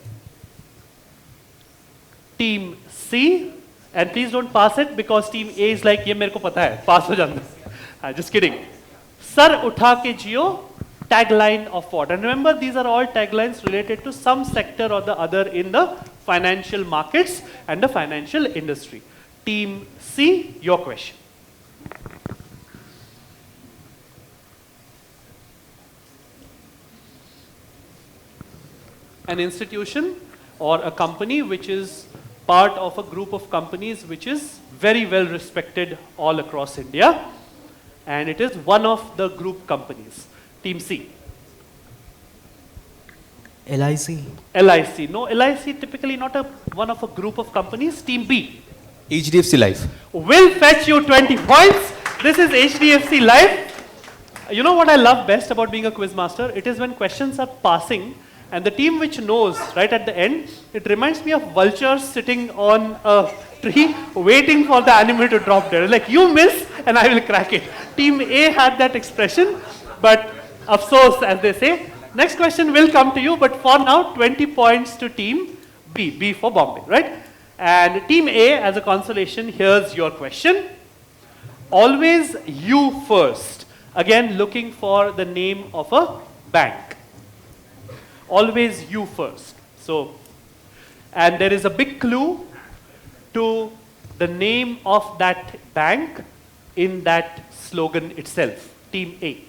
Team C, and please don't pass it because team A is like, ye mere ko pata hai, pass ho jana. Just kidding. Sar utha ke jiyo, tagline of what? And remember, these are all taglines related to some sector or the other in the financial markets and the financial industry. Team C, your question. An institution or a company which is part of a group of companies which is very well respected all across India, and it is one of the group companies. Team C. LIC. LIC. No, LIC typically not one of a group of companies. Team B. HDFC Life. Will fetch you 20 points. This is HDFC Life. You know what I love best about being a quiz master? It is when questions are passing And the team which knows right at the end, it reminds me of vultures sitting on a tree waiting for the animal to drop dead. Like, you miss and I will crack it. Team A had that expression, but afsos, as they say. Next question will come to you, but for now, 20 points to team B, B for Bombay, right? And team A, as a consolation, here's your question. Always you first. Again, looking for the name of a bank. Always you first. So, and there is a big clue to the name of that bank in that slogan itself. Team A.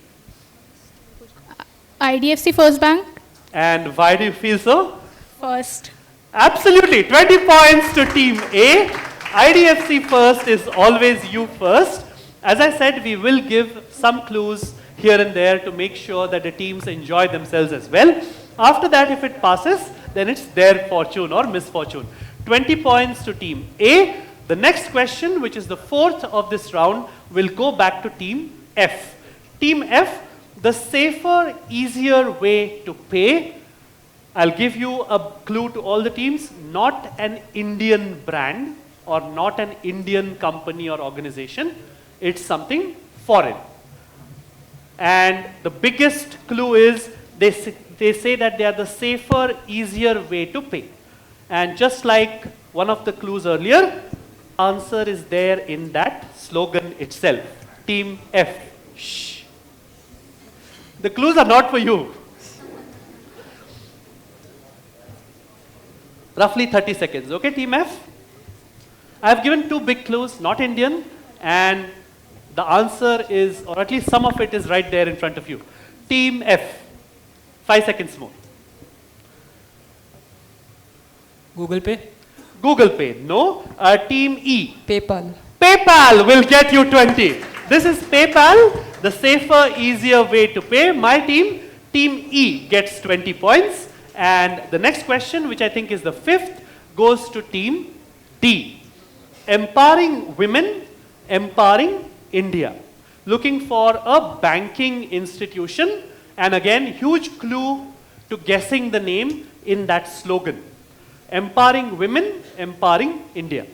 IDFC First Bank. And why do you feel so? First. Absolutely. 20 points to Team A. IDFC First is always you first. As I said, we will give some clues here and there to make sure that the teams enjoy themselves as well. After that, if it passes, then it's their fortune or misfortune. 20 points to Team A. The next question, which is the fourth of this round, will go back to Team F. Team F, the safer, easier way to pay. I'll give you a clue to all the teams. Not an Indian brand or not an Indian company or organization. It's something foreign. And the biggest clue is they say that they are the safer, easier way to pay. And just like one of the clues earlier, answer is there in that slogan itself. Team F. Shh. The clues are not for you. Roughly 30 seconds. Okay, Team F? I have given two big clues, not Indian, and the answer is, or at least some of it is right there in front of you. Team F. 5 seconds more. Google Pay? Google Pay, no. Team E. PayPal. PayPal will get you 20. This is PayPal, the safer, easier way to pay. My team, Team E, gets 20 points. And the next question, which I think is the fifth, goes to Team D. Empowering women, empowering India. Looking for a banking institution. And again, huge clue to guessing the name in that slogan. Empowering women, empowering India.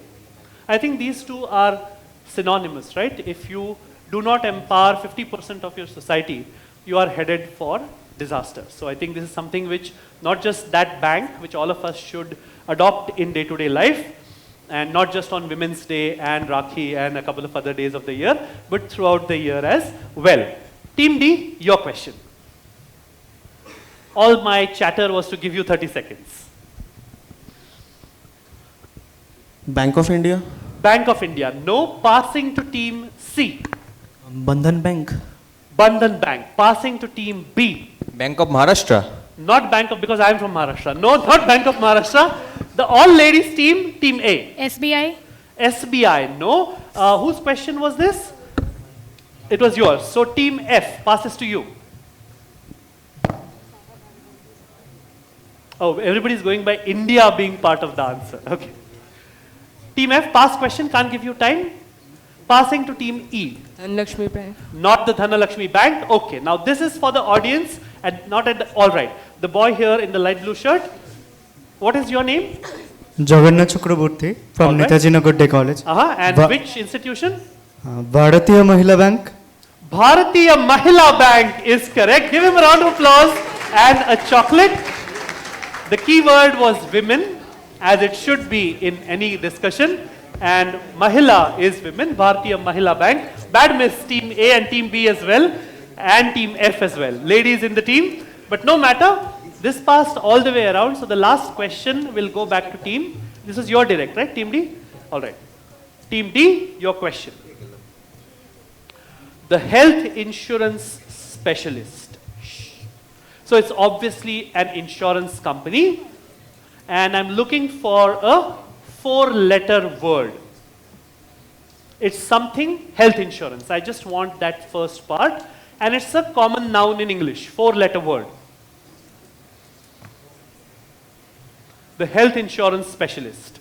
I think these two are synonymous, right? If you do not empower 50% of your society, you are headed for disaster. So I think this is something which not just that bank, which all of us should adopt in day-to-day life, and not just on Women's Day and Rakhi and a couple of other days of the year, but throughout the year as well. Team D, your question. All my chatter was to give you 30 seconds. Bank of India? Bank of India. No. Passing to Team C. Bandhan Bank. Bandhan Bank. Passing to Team B. Bank of Maharashtra. Not Bank of, because I am from Maharashtra. No, not Bank of Maharashtra. The all ladies team, Team A. SBI. SBI. No. Whose question was this? It was yours. So Team F passes to you. Oh, everybody's going by India being part of the answer. Okay. Team F, pass question, can't give you time. Passing to Team E. Dhanalakshmi Bank. Not the Dhanalakshmi Bank. Okay, now this is for the audience and not at the, all right. The boy here in the light blue shirt, what is your name? Jagannath Chakraborty from All right. Netaji Nagar Day College. And which institution? Bharatiya Mahila Bank. Bharatiya Mahila Bank is correct. Give him a round of applause and a chocolate. The key word was women, as it should be in any discussion. And Mahila is women, Bharatiya Mahila Bank. Bad miss, Team A and Team B as well, and Team F as well. Ladies in the team. But no matter, this passed all the way around. So the last question will go back to Team. This is your direct, right, Team D? All right. Team D, your question. The health insurance specialist. So it's obviously an insurance company. And I'm looking for a 4-letter word. It's something health insurance. I just want that first part. And it's a common noun in English, 4-letter word. The health insurance specialist.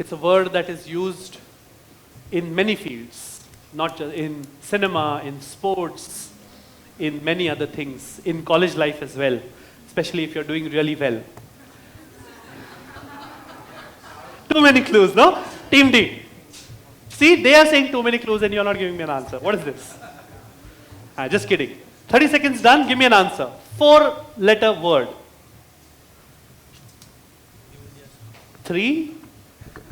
It's a word that is used in many fields, not just in cinema, in sports, in many other things, in college life as well, especially if you're doing really well. Too many clues, no? Team D. See, they are saying too many clues and you're not giving me an answer. What is this? Just kidding. 30 seconds done, give me an answer. 4-letter word. 3.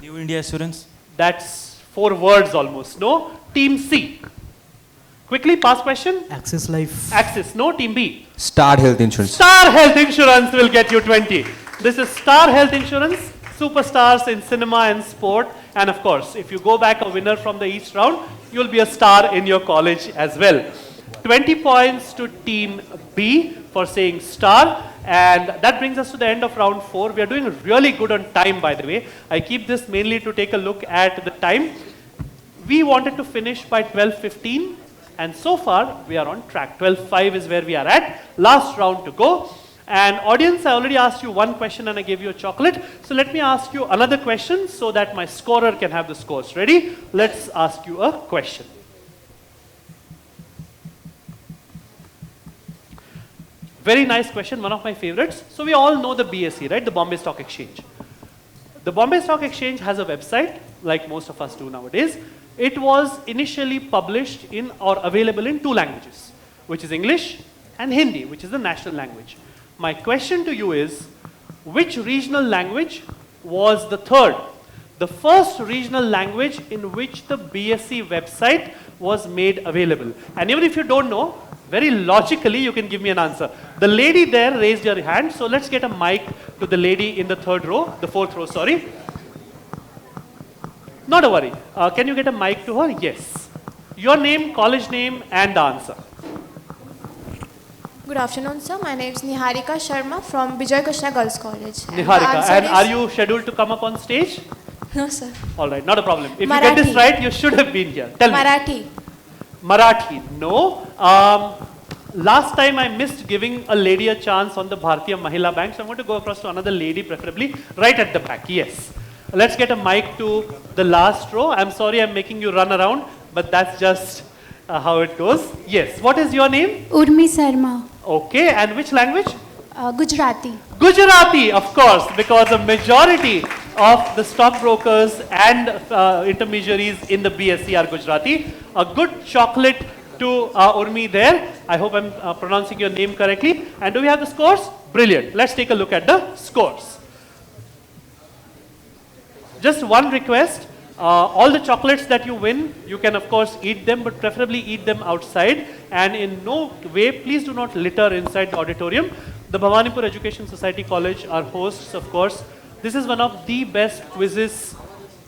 New India Assurance. That's 4 words almost. No? Team C. Quickly, pass question. Access Life. Axis. No? Team B. Star Health Insurance. Star Health Insurance will get you 20. This is Star Health Insurance. Superstars in cinema and sport. And of course, if you go back a winner from the East round, you'll be a star in your college as well. 20 points to Team B for saying star. And that brings us to the end of round 4. We are doing really good on time, by the way. I keep this mainly to take a look at the time. We wanted to finish by 12:15. And so far, we are on track. 12:05 is where we are at. Last round to go. And audience, I already asked you one question and I gave you a chocolate. So let me ask you another question so that my scorer can have the scores. Ready? Let's ask you a question. Very nice question, one of my favorites. So we all know the BSE, right? The Bombay Stock Exchange. The Bombay Stock Exchange has a website, like most of us do nowadays. It was initially published in or available in 2 languages, which is English and Hindi, which is the national language. My question to you is, which regional language was the third? The first regional language in which the BSE website was made available. And even if you don't know, very logically you can give me an answer. The lady there raised her hand, so let's get a mic to the lady in the 3rd row, the 4th row, sorry. Not a worry. Can you get a mic to her? Yes. Your name, college name, and the answer. Good afternoon, sir. My name is Niharika Sharma from Vijay Krishna Girls College. Niharika, and are you scheduled to come up on stage? No, sir. All right, not a problem. If Marathi. you get this right, you should have been here. Tell Marathi. me. Marathi. No. Last time I missed giving a lady a chance on the Bharatiya Mahila Bank, so I'm going to go across to another lady, preferably right at the back. Yes. Let's get a mic to the last row. I'm sorry I'm making you run around, but that's just how it goes. Yes. What is your name? Urmi Sarma. Okay. And which language? Gujarati. Gujarati, of course, because a majority of the stockbrokers and intermediaries in the BSE are Gujarati. A good chocolate to Urmi there. I hope I'm pronouncing your name correctly. And do we have the scores? Brilliant. Let's take a look at the scores. Just one request. All the chocolates that you win, you can of course eat them, but preferably eat them outside. And in no way, please do not litter inside the auditorium. The Bhawanipur Education Society College are hosts, of course. This is one of the best quizzes,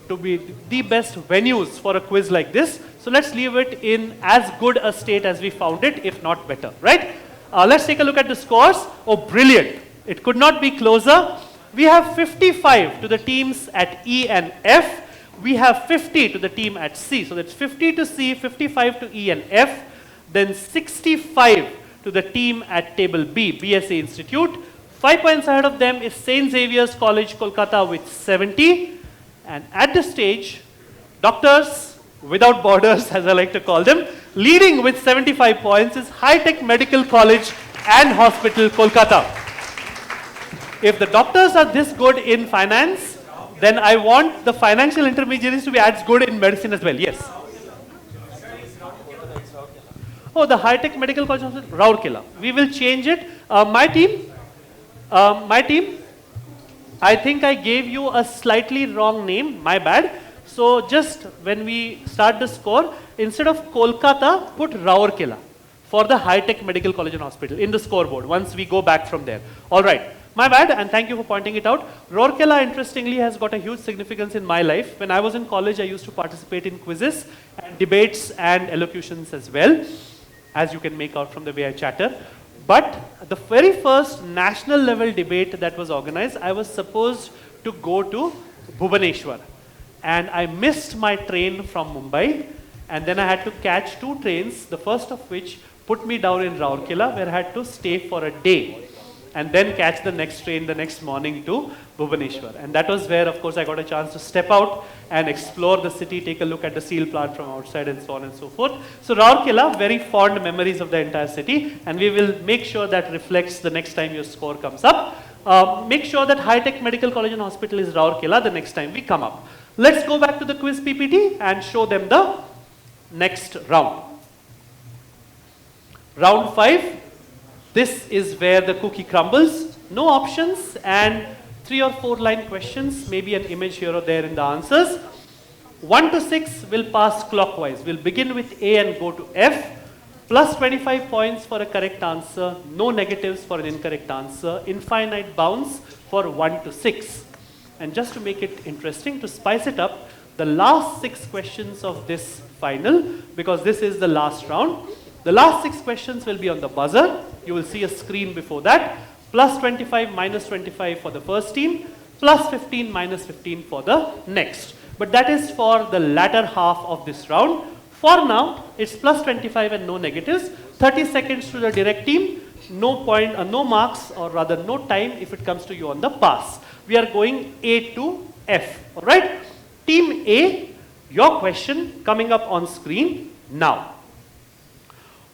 to be the best venues for a quiz like this. So let's leave it in as good a state as we found it, if not better, right? Let's take a look at the scores. Oh, brilliant. It could not be closer. We have 55 to the teams at E and F. We have 50 to the team at C. So that's 50 to C, 55 to E and F. Then 65 to the team at table B, BSA Institute. 5 points ahead of them is St. Xavier's College, Kolkata with 70. And at this stage, Doctors Without Borders, as I like to call them, leading with 75 points is High Tech Medical College and Hospital, Kolkata. If the doctors are this good in finance, then I want the financial intermediaries to be as good in medicine as well. Yes. Oh, the High Tech Medical College of Rourkela. We will change it. My team, I think I gave you a slightly wrong name. My bad. So just when we start the score, instead of Kolkata, put Rourkela for the High Tech Medical College and Hospital in the scoreboard once we go back from there. All right. My bad, and thank you for pointing it out. Rourkela, interestingly, has got a huge significance in my life. When I was in college, I used to participate in quizzes and debates and elocutions as well, as you can make out from the way I chatter. But the very first national level debate that was organized, I was supposed to go to Bhubaneswar. And I missed my train from Mumbai. And then I had to catch 2 trains, the first of which put me down in Rourkela, where I had to stay for a day. and then catch the next train the next morning to Bhubaneswar. And that was where, of course, I got a chance to step out and explore the city, take a look at the steel plant from outside and so on and so forth. So Rourkela, very fond memories of the entire city, and we will make sure that reflects the next time your score comes up. Make sure that High Tech Medical College and Hospital is Rourkela the next time we come up. Let's go back to the quiz PPT and show them the next round. Round 5. This is where the cookie crumbles. No options and 3 or 4 line questions, maybe an image here or there in the answers. 1 to 6 will pass clockwise. We'll begin with A and go to F. Plus 25 points for a correct answer, no negatives for an incorrect answer, infinite bounds for 1 to 6. And just to make it interesting, to spice it up, the last 6 questions of this final, because this is the last round, the last 6 questions will be on the buzzer. You will see a screen before that. Plus 25 minus 25 for the first team, plus 15 minus 15 for the next. But that is for the latter half of this round. For now, it's plus 25 and no negatives. 30 seconds to the direct team, no point, no marks, or rather no time if it comes to you on the pass. We are going A to F, all right? Team A, your question coming up on screen now.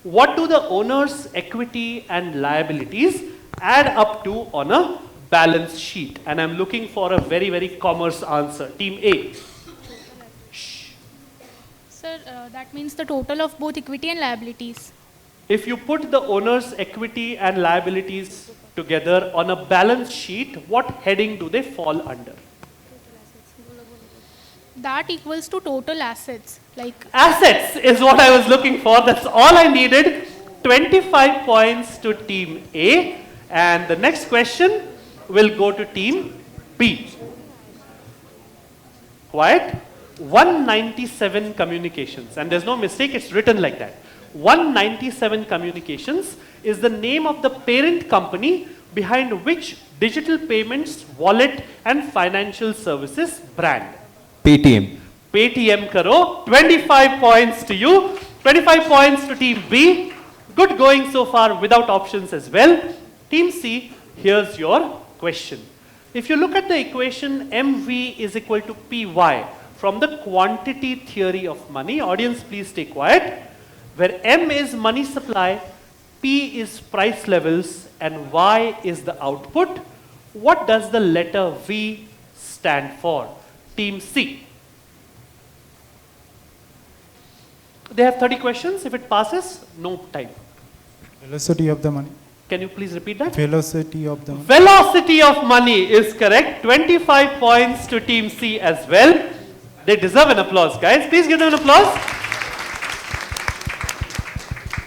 What do the owner's equity and liabilities add up to on a balance sheet? And I'm looking for a very, very commerce answer. Team A. Sir, that means the total of both equity and liabilities. If you put the owner's equity and liabilities together on a balance sheet, what heading do they fall under? That equals to total assets. Like assets is what I was looking for. That's all I needed. 25 points to team A. And the next question will go to team B. Quiet. 197 communications. And there's no mistake, it's written like that. 197 communications is the name of the parent company behind which digital payments, wallet and financial services brand. Paytm. Paytm karo. 25 points to you. 25 points to team B. Good going so far without options as well. Team C, here's your question. If you look at the equation MV is equal to PY from the quantity theory of money, audience please stay quiet, where M is money supply, P is price levels and Y is the output, what does the letter V stand for? Team C. They have 30 questions. If it passes, no time. Velocity of the money. Can you please repeat that? Velocity of the money. Velocity of money is correct. 25 points to Team C as well. They deserve an applause, guys. Please give them an applause.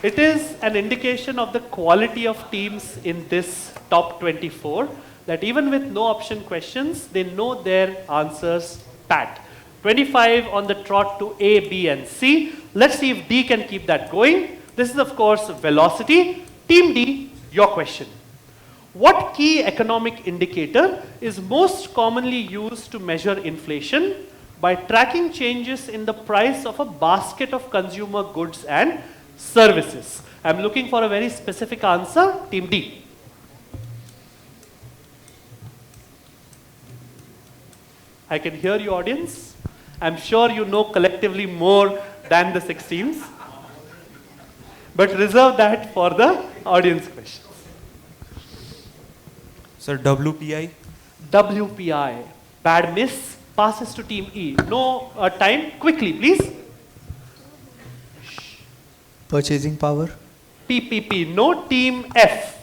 It is an indication of the quality of teams in this top 24 that even with no option questions, they know their answers pat. 25 on the trot to A, B and C. Let's see if D can keep that going. This is of course velocity. Team D, your question. What key economic indicator is most commonly used to measure inflation by tracking changes in the price of a basket of consumer goods and services? I'm looking for a very specific answer. Team D. I can hear you, audience. I'm sure you know collectively more than the 6 teams. But reserve that for the audience questions. Sir, WPI? WPI. Bad miss. Passes to team E. No time. Quickly, please. Purchasing power. PPP. No. Team F.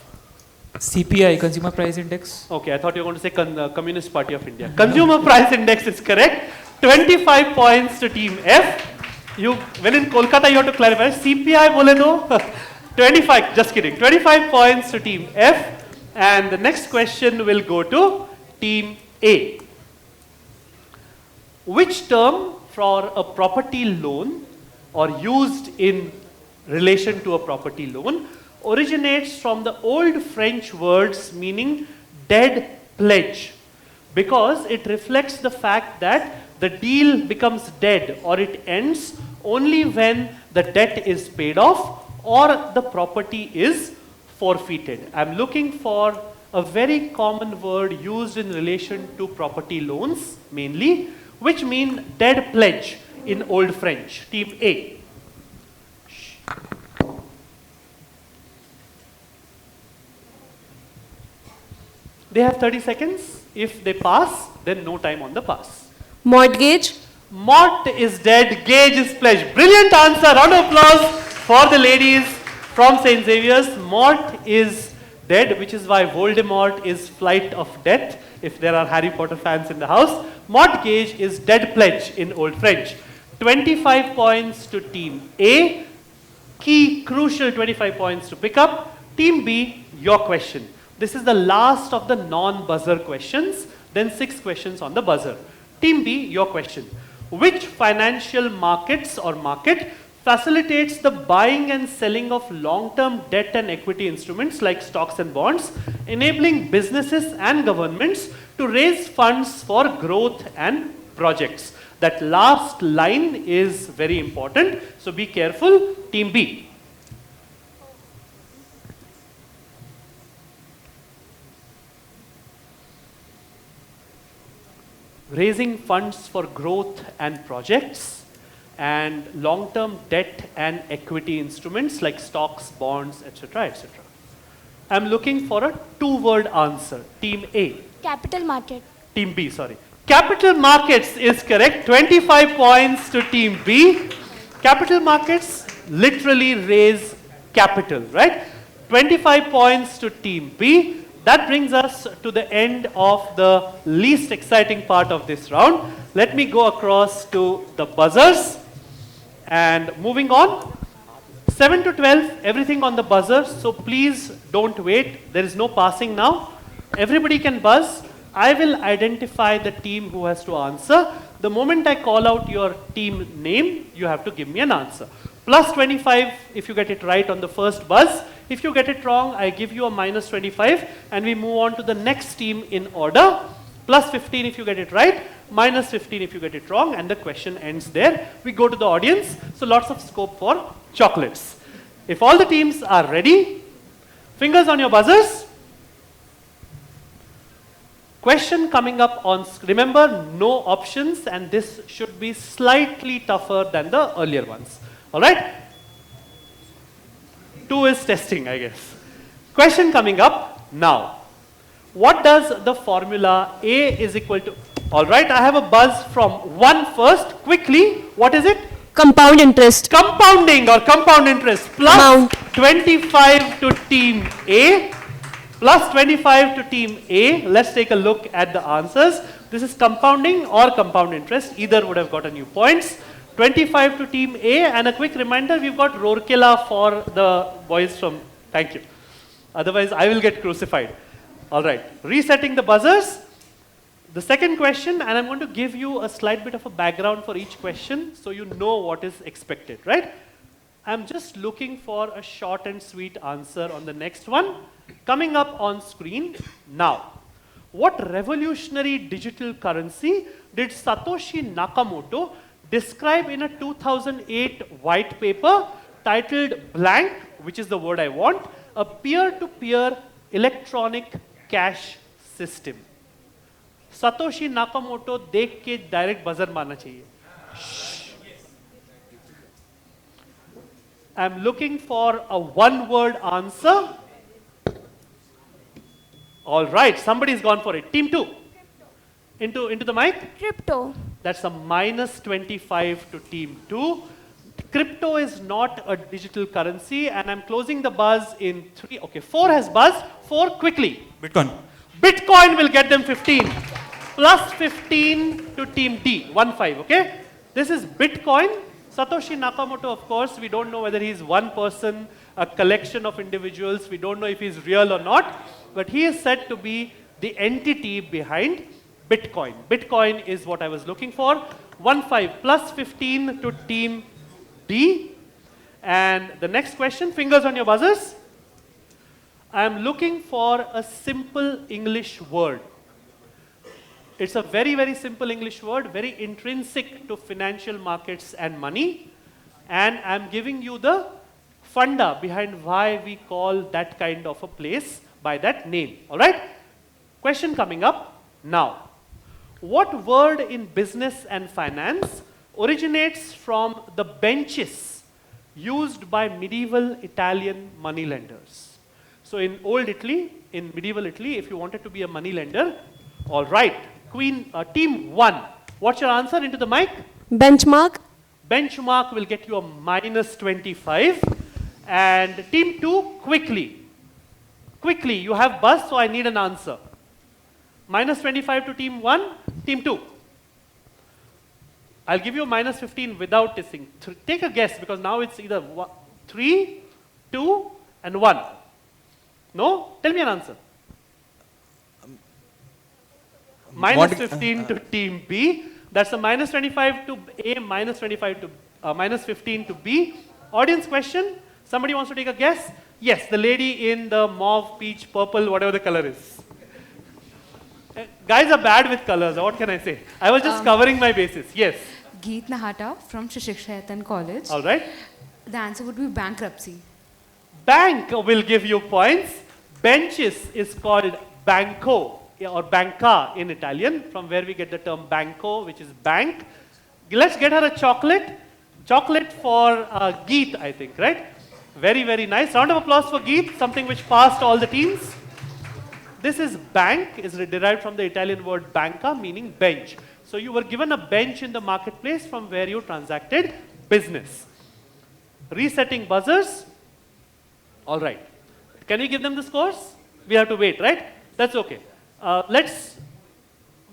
CPI, Consumer Price Index. Okay, I thought you were going to say Communist Party of India. Consumer Price Index is correct. 25 points to team F. You, when in Kolkata, you have to clarify. CPI bole do. 25, just kidding. 25 points to team F. And the next question will go to team A. Which term for a property loan or used in relation to a property loan originates from the old French words meaning dead pledge, because it reflects the fact that the deal becomes dead or it ends only when the debt is paid off or the property is forfeited. I'm looking for a very common word used in relation to property loans mainly, which mean dead pledge in Old French. Team A. They have 30 seconds. If they pass, then no time on the pass. Mortgage. Mort is dead, gauge is pledge. Brilliant answer. Round of applause for the ladies from St. Xavier's. Mort is dead, which is why Voldemort is flight of death, if there are Harry Potter fans in the house. Mortgage is dead pledge in Old French. 25 points to Team A. Key, crucial 25 points to pick up. Team B, your question. This is the last of the non-buzzer questions, then 6 questions on the buzzer. Team B, your question. Which financial markets or market facilitates the buying and selling of long-term debt and equity instruments like stocks and bonds, enabling businesses and governments to raise funds for growth and projects? That last line is very important, so be careful. Team B. Raising funds for growth and projects and long-term debt and equity instruments like stocks, bonds, etc., etc. I'm looking for a 2-word answer. Team A. Capital market. Team B, sorry. Capital markets is correct. 25 points to Team B. Capital markets literally raise capital, right? 25 points to Team B. That brings us to the end of the least exciting part of this round. Let me go across to the buzzers. And moving on, 7 to 12, everything on the buzzer. So please don't wait. There is no passing now. Everybody can buzz. I will identify the team who has to answer. The moment I call out your team name, you have to give me an answer. Plus 25 if you get it right on the first buzz. If you get it wrong, I give you a minus 25 and we move on to the next team in order. Plus 15 if you get it right, minus 15 if you get it wrong, and the question ends there. We go to the audience, so lots of scope for chocolates. If all the teams are ready, fingers on your buzzers. Question coming up on, remember, no options, and this should be slightly tougher than the earlier ones. All right? 2 is testing, I guess. Question coming up now. What does the formula A is equal to? All right, I have a buzz from 1 first. Quickly, what is it? Compound interest. Compounding or compound interest. Plus 25 to Team A. Plus 25 to Team A. Let's take a look at the answers. This is compounding or compound interest. Either would have got a new points. 25 to Team A, and a quick reminder, we've got Rourkela for the boys from, thank you. Otherwise, I will get crucified. All right, resetting the buzzers. The second question, and I'm going to give you a slight bit of a background for each question so you know what is expected, right? I'm just looking for a short and sweet answer on the next one. Coming up on screen now. What revolutionary digital currency did Satoshi Nakamoto describe in a 2008 white paper titled Blank, which is the word I want, a peer-to-peer electronic cash system? Satoshi Nakamoto देख के direct buzzer मारना चाहिए. I'm looking for a 1-word answer. All right, somebody's gone for it. Team 2. Into the mic. Crypto. That's a minus 25 to Team 2. Crypto is not a digital currency, and I'm closing the buzz in 3. Okay, 4 has buzzed. 4 quickly. Bitcoin. Bitcoin will get them 15. Plus 15 to Team D. 1-5, okay? This is Bitcoin. Satoshi Nakamoto, of course, we don't know whether he's one person, a collection of individuals. We don't know if he's real or not. But he is said to be the entity behind Bitcoin. Bitcoin is what I was looking for. 1-5 plus 15 to Team D. And the next question, fingers on your buzzers. I am looking for a simple English word. It's a very, very simple English word, very intrinsic to financial markets and money. And I'm giving you the funda behind why we call that kind of a place by that name. All right? Question coming up now. What word in business and finance originates from the benches used by medieval Italian moneylenders? So in old Italy, in medieval Italy, if you wanted to be a moneylender, all right, team 1, what's your answer into the mic? Benchmark. Benchmark will get you a minus 25. And team 2, quickly. Quickly, you have buzz, so I need an answer. Minus 25 to team 1, team 2. I'll give you a minus 15 without testing. Take a guess, because now it's either 3, 2, and 1. No? Tell me an answer. Minus 15 to team B. That's a minus 25 to A, minus 25 to minus 15 to B. Audience question? Somebody wants to take a guess? Yes, the lady in the mauve, peach, purple, whatever the color is. Guys are bad with colors, what can I say? I was just covering my bases. Yes. Geet Nahata from Shishikshayatan College. All right. The answer would be bankruptcy. Bank will give you points. Benches is called banco or banca in Italian, from where we get the term banco, which is bank. Let's get her a chocolate. Chocolate for Geet, I think, right? Very, very nice. Round of applause for Geet, something which passed all the teams. This is bank, is derived from the Italian word banca, meaning bench. So you were given a bench in the marketplace from where you transacted business. Resetting buzzers. All right. Can we give them the scores? We have to wait, right? That's okay.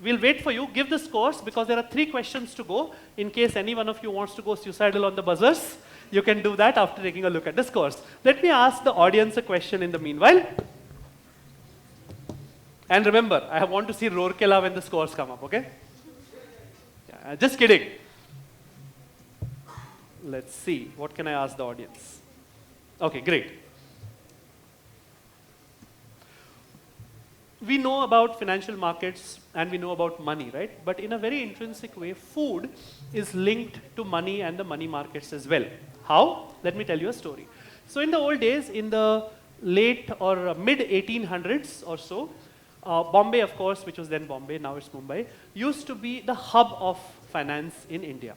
We'll wait for you. Give the scores, because there are 3 questions to go. In case any one of you wants to go suicidal on the buzzers, you can do that after taking a look at the scores. Let me ask the audience a question in the meanwhile. And remember, I want to see Rourkela when the scores come up, okay? Yeah, just kidding. Let's see. What can I ask the audience? Okay, great. We know about financial markets and we know about money, right? But in a very intrinsic way, food is linked to money and the money markets as well. How? Let me tell you a story. So in the old days, in the late or mid 1800s or so, Bombay, of course, which was then Bombay, now it's Mumbai, used to be the hub of finance in India.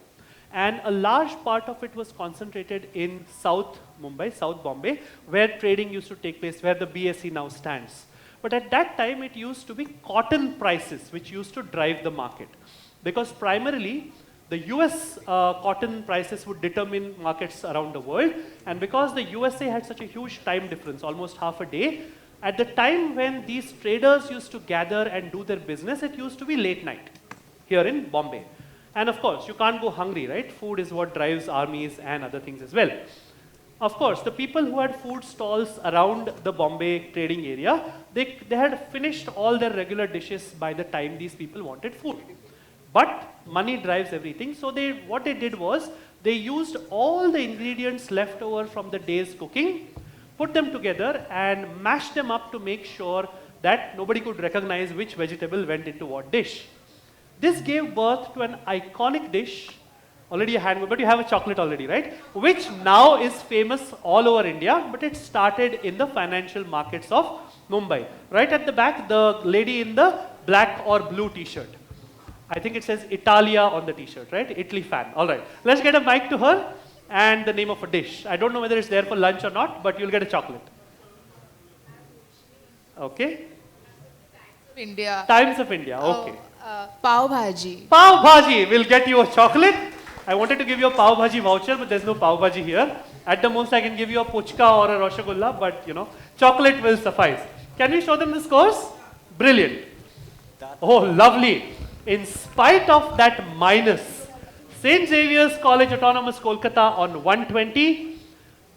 And a large part of it was concentrated in South Mumbai, South Bombay, where trading used to take place, where the BSE now stands. But at that time, it used to be cotton prices which used to drive the market. Because primarily, the US cotton prices would determine markets around the world. And because the USA had such a huge time difference, almost half a day, at the time when these traders used to gather and do their business, it used to be late night here in Bombay. And of course, you can't go hungry, right? Food is what drives armies and other things as well. Of course, the people who had food stalls around the Bombay trading area, they had finished all their regular dishes by the time these people wanted food. But money drives everything, so what they did was, they used all the ingredients left over from the day's cooking, put them together and mashed them up to make sure that nobody could recognize which vegetable went into what dish. This gave birth to an iconic dish. Already a hand, but you have a chocolate already, right? Which now is famous all over India, but it started in the financial markets of Mumbai. Right at the back, the lady in the black or blue t-shirt. I think it says Italia on the t-shirt, right? Italy fan. All right. Let's get a mic to her and the name of a dish. I don't know whether it's there for lunch or not, but you'll get a chocolate. Okay? India. Times of India, okay. Pav Bhaji. Pav Bhaji will get you a chocolate. I wanted to give you a Pav Bhaji voucher, but there's no Pav Bhaji here. At the most, I can give you a puchka or a rasgulla, but you know, chocolate will suffice. Can we show them the scores? Brilliant. Oh, lovely. In spite of that minus, St. Xavier's College Autonomous Kolkata on 120,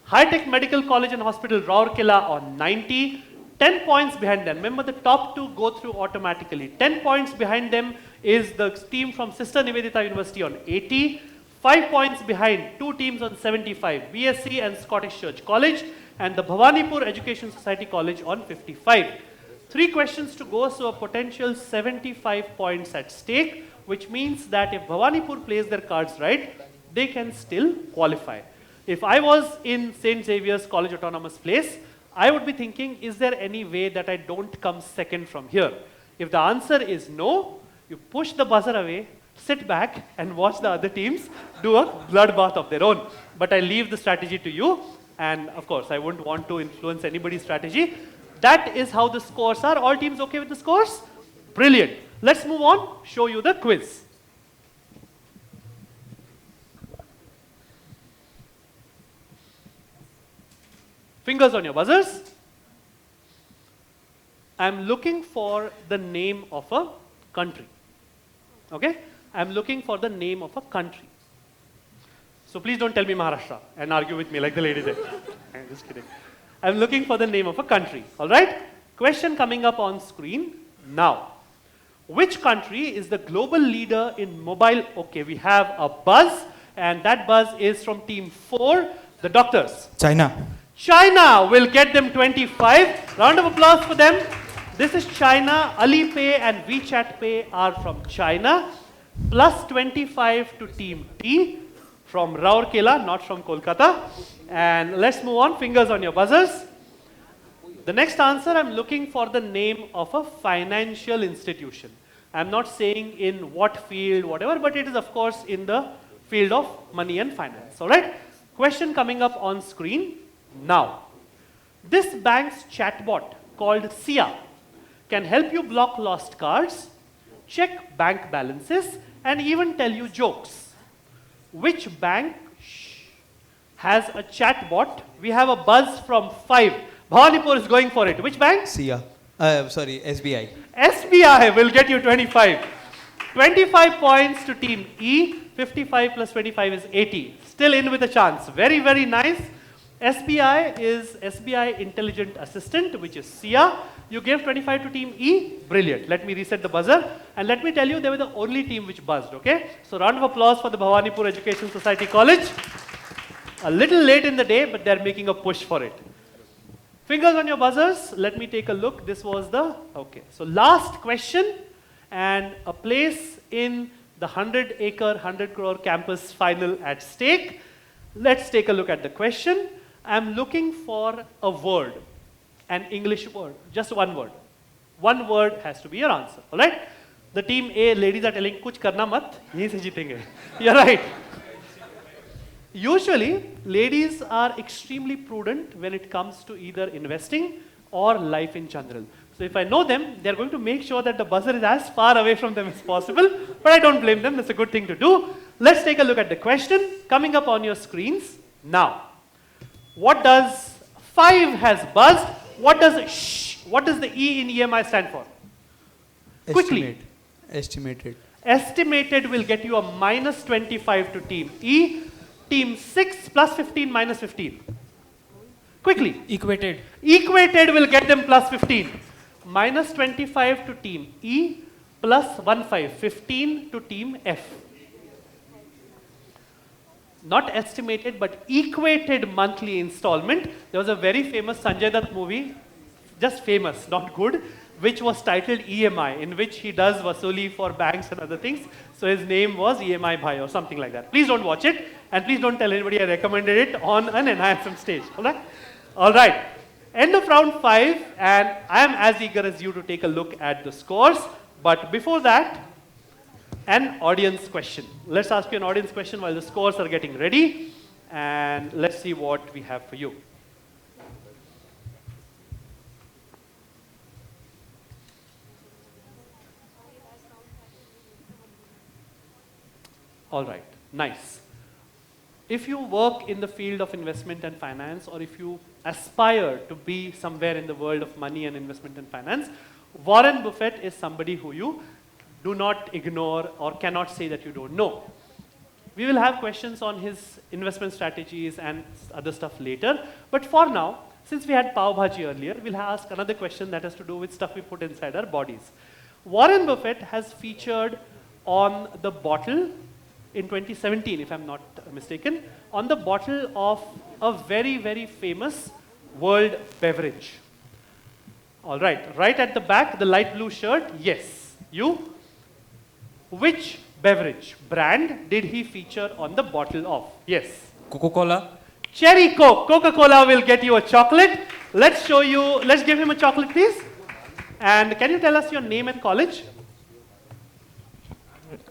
High-Tech Medical College and Hospital Rourkela on 90, 10 points behind them. Remember, the top 2 go through automatically. 10 points behind them is the team from Sister Nivedita University on 80. 5 points behind, 2 teams on 75, BSc and Scottish Church College, and the Bhawanipur Education Society College on 55. 3 questions to go, so a potential 75 points at stake, which means that if Bhawanipur plays their cards right, they can still qualify. If I was in St. Xavier's College Autonomous Place, I would be thinking, is there any way that I don't come second from here? If the answer is no, you push the buzzer away, sit back and watch the other teams do a bloodbath of their own. But I leave the strategy to you, and of course I wouldn't want to influence anybody's strategy. That is how the scores are. All teams okay with the scores? Brilliant. Let's move on, show you the quiz. Fingers on your buzzers. I'm looking for the name of a country. Okay? I'm looking for the name of a country. So please don't tell me Maharashtra and argue with me like the lady did. I'm just kidding. I'm looking for the name of a country. All right? Question coming up on screen now. Which country is the global leader in mobile? Okay, we have a buzz, and that buzz is from team 4, the doctors. China. China will get them 25. Round of applause for them. This is China. Alipay and WeChat Pay are from China. Plus 25 to team T from Rourkela, not from Kolkata. And let's move on. Fingers on your buzzers. The next answer, I'm looking for the name of a financial institution. I'm not saying in what field, whatever, but it is of course in the field of money and finance. All right? Question coming up on screen now. This bank's chatbot called SIA can help you block lost cards, check bank balances, and even tell you jokes. Which bank has a chatbot? We have a buzz from 5. Bhawanipur is going for it. Which bank? SIA. Sorry, SBI. SBI will get you 25. 25 points to team E. 55 plus 25 is 80. Still in with a chance. Very, very nice. SBI is SBI Intelligent Assistant, which is SIA. You gave 25 to team E. Brilliant. Let me reset the buzzer. And let me tell you, they were the only team which buzzed, okay? So round of applause for the Bhawanipur Education Society College. A little late in the day, but they're making a push for it. Fingers on your buzzers. Let me take a look. This was the, okay. So last question and a place in the 100-acre, 100 crore campus final at stake. Let's take a look at the question. I'm looking for a word, an English word, just one word. One word has to be your answer, all right? The team A ladies are telling, kuch karna mat, yahi se jeetenge. You're right. Usually, ladies are extremely prudent when it comes to either investing or life in general. So if I know them, they're going to make sure that the buzzer is as far away from them as possible, but I don't blame them, that's a good thing to do. Let's take a look at the question coming up on your screens now. What does 5 has buzzed? What does the E in EMI stand for? Quickly. Estimated. Estimated will get you a minus 25 to team E. Team 6 plus 15 minus 15. Quickly. Equated. Equated will get them plus 15. Minus 25 to team E plus 15 to team F. Not estimated, but equated monthly installment. There was a very famous Sanjay Dutt movie, just famous, not good, which was titled EMI, in which he does vasuli for banks and other things. So his name was EMI Bhai or something like that. Please don't watch it, and please don't tell anybody I recommended it on an NISM stage. All right? All right. End of round 5, and I am as eager as you to take a look at the scores. But before that, an audience question. Let's ask you an audience question while the scores are getting ready, and let's see what we have for you. All right, nice. If you work in the field of investment and finance, or if you aspire to be somewhere in the world of money and investment and finance, Warren Buffett is somebody who you do not ignore or cannot say that you don't know. We will have questions on his investment strategies and other stuff later. But for now, since we had pav bhaji earlier, we'll ask another question that has to do with stuff we put inside our bodies. Warren Buffett has featured on the bottle in 2017, if I'm not mistaken, on the bottle of a very, very famous world beverage. All right, right at the back, the light blue shirt, yes. You? Which beverage brand did he feature on the bottle of? Yes. Coca-Cola. Cherry Coke. Coca-Cola will get you a chocolate. Let's show you, let's give him a chocolate, please. And can you tell us your name and college?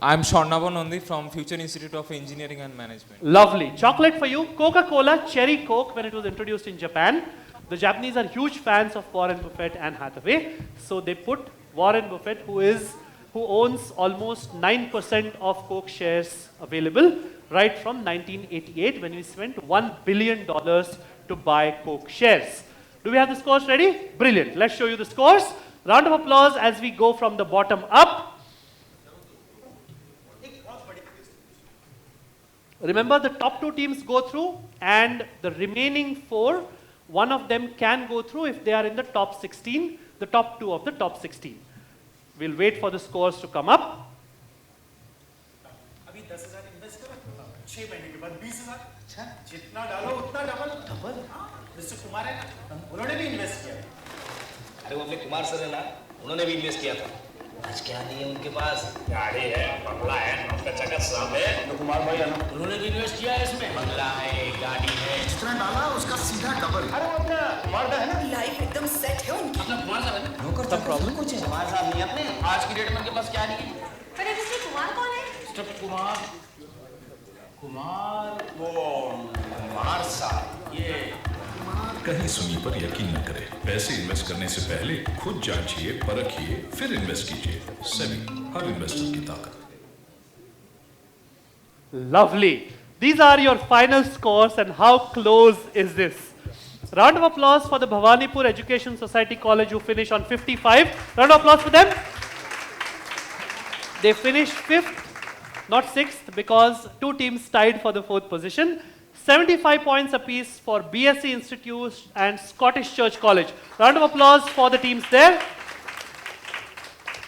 I'm Sharnava Nandi from Future Institute of Engineering and Management. Lovely. Chocolate for you. Coca-Cola Cherry Coke, when it was introduced in Japan. The Japanese are huge fans of Warren Buffett and Hathaway. So they put Warren Buffett, who owns almost 9% of Coke shares available, right from 1988 when we spent $1 billion to buy Coke shares. Do we have the scores ready? Brilliant. Let's show you the scores. Round of applause as we go from the bottom up. Remember, the top 2 teams go through, and the remaining 4, one of them can go through if they are in the top 16, the top 2 of the top 16. We'll wait for the scores to come up. अभी 10,000 invest करो, 6 महीने के बाद 20,000, अच्छा जितना डालो उतना double double. Mister Kumar है ना, उन्होंने भी इन्वेस्ट किया। अरे वो अपने कुमार सर है ना, उन्होंने भी इन्वेस्ट किया था। आज क्या नहीं है उनके पास? गाड़ी है, बंगला है, नौकर चाकर सब है। तो कुमार भाई है ना, उन्होंने भी इन्वेस्ट किया है इसमें। बंगला है, गाड़ी है, जितना डाला उसका सीधा डबल। अरे वो अपना कुमार है ना, लाइफ एकदम सेट है उनकी। अपना कुमार साहब है ना, नौकर चाकर सब कुछ है। कुमार साहब नहीं अपने, आज की डेट में उनके पास क्या नहीं है? पर मिस्टर कुमार कौन है? मिस्टर कुमार, कुमार वो कुमार साहब ये कहीं सुनी पर यकीन न करें। पैसे इन्वेस्ट करने से पहले खुद जांचिए, परखिए, फिर इन्वेस्ट कीजिए। सेबी, हर इन्वेस्टर की ताकत। Lovely. These are your final scores, and how close is this? Round of applause for the Bhawanipur Education Society College, who finished on 55. Round of applause for them. They finished 5th, not 6th, because 2 teams tied for the 4th position. 75 points apiece for BSc Institute and Scottish Church College. Round of applause for the teams there.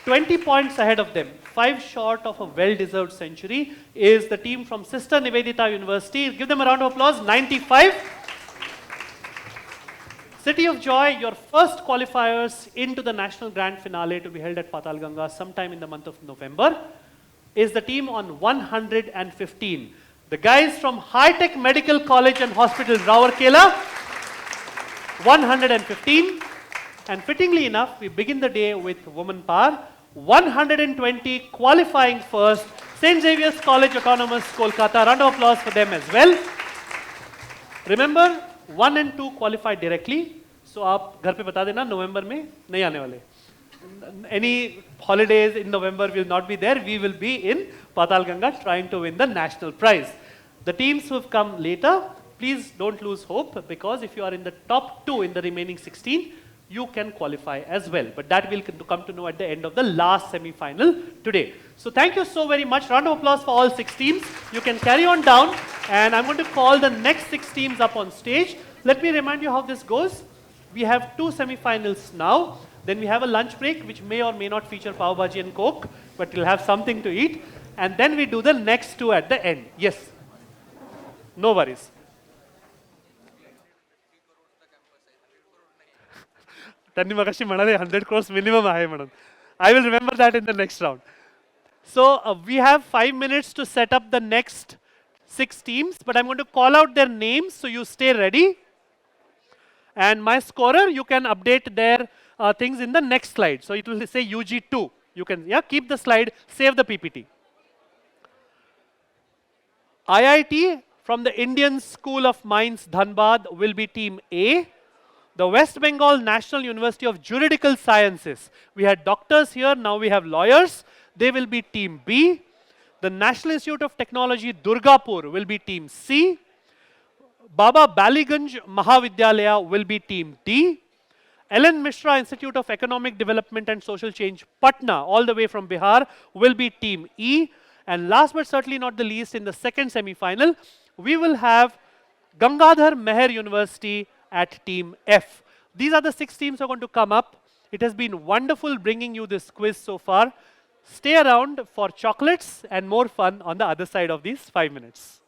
20 points ahead of them, 5 short of a well-deserved century, is the team from Sister Nivedita University. Give them a round of applause. 95. City of Joy, your first qualifiers into the National Grand Finale to be held at Patalganga sometime in the month of November, is the team on 115. The guys from High Tech Medical College and Hospital, Rourkela, 115. And fittingly enough, we begin the day with Woman Power, 120 qualifying first, St. Xavier's College Autonomous, Kolkata. Round of applause for them as well. Remember, 1 and 2 qualify directly. So आप घर पे बता देना, November में नहीं आने वाले. Any holidays in November will not be there. We will be in Patalganga trying to win the national prize. The teams who have come later, please don't lose hope, because if you are in the top 2 in the remaining 16, you can qualify as well. But that will come to know at the end of the last semi-final today. So thank you so very much. Round of applause for all 6 teams. You can carry on down, and I'm going to call the next 6 teams up on stage. Let me remind you how this goes. We have 2 semi-finals now. Then we have a lunch break, which may or may not feature pav bhaji and coke, but you'll have something to eat. And then we do the next 2 at the end. Yes. No worries. त्यांनी मगाशी म्हणाले 100 crores minimum आहे म्हणून. I will remember that in the next round. So we have 5 minutes to set up the next 6 teams, but I'm going to call out their names, so you stay ready. And my scorer, you can update their things in the next slide. So it will say UG2. You can keep the slide, save the PPT. IIT from the Indian School of Mines, Dhanbad, will be team A. The West Bengal National University of Juridical Sciences. We had doctors here, now we have lawyers. They will be team B. The National Institute of Technology, Durgapur, will be team C. Baba Baliganj Mahavidyalaya will be team D. Ellen Mishra Institute of Economic Development and Social Change, Patna, all the way from Bihar, will be team E. And last but certainly not the least, in the second semi-final, we will have Gangadhar Meher University at team F. These are the 6 teams who are going to come up. It has been wonderful bringing you this quiz so far. Stay around for chocolates and more fun on the other side of these 5 minutes.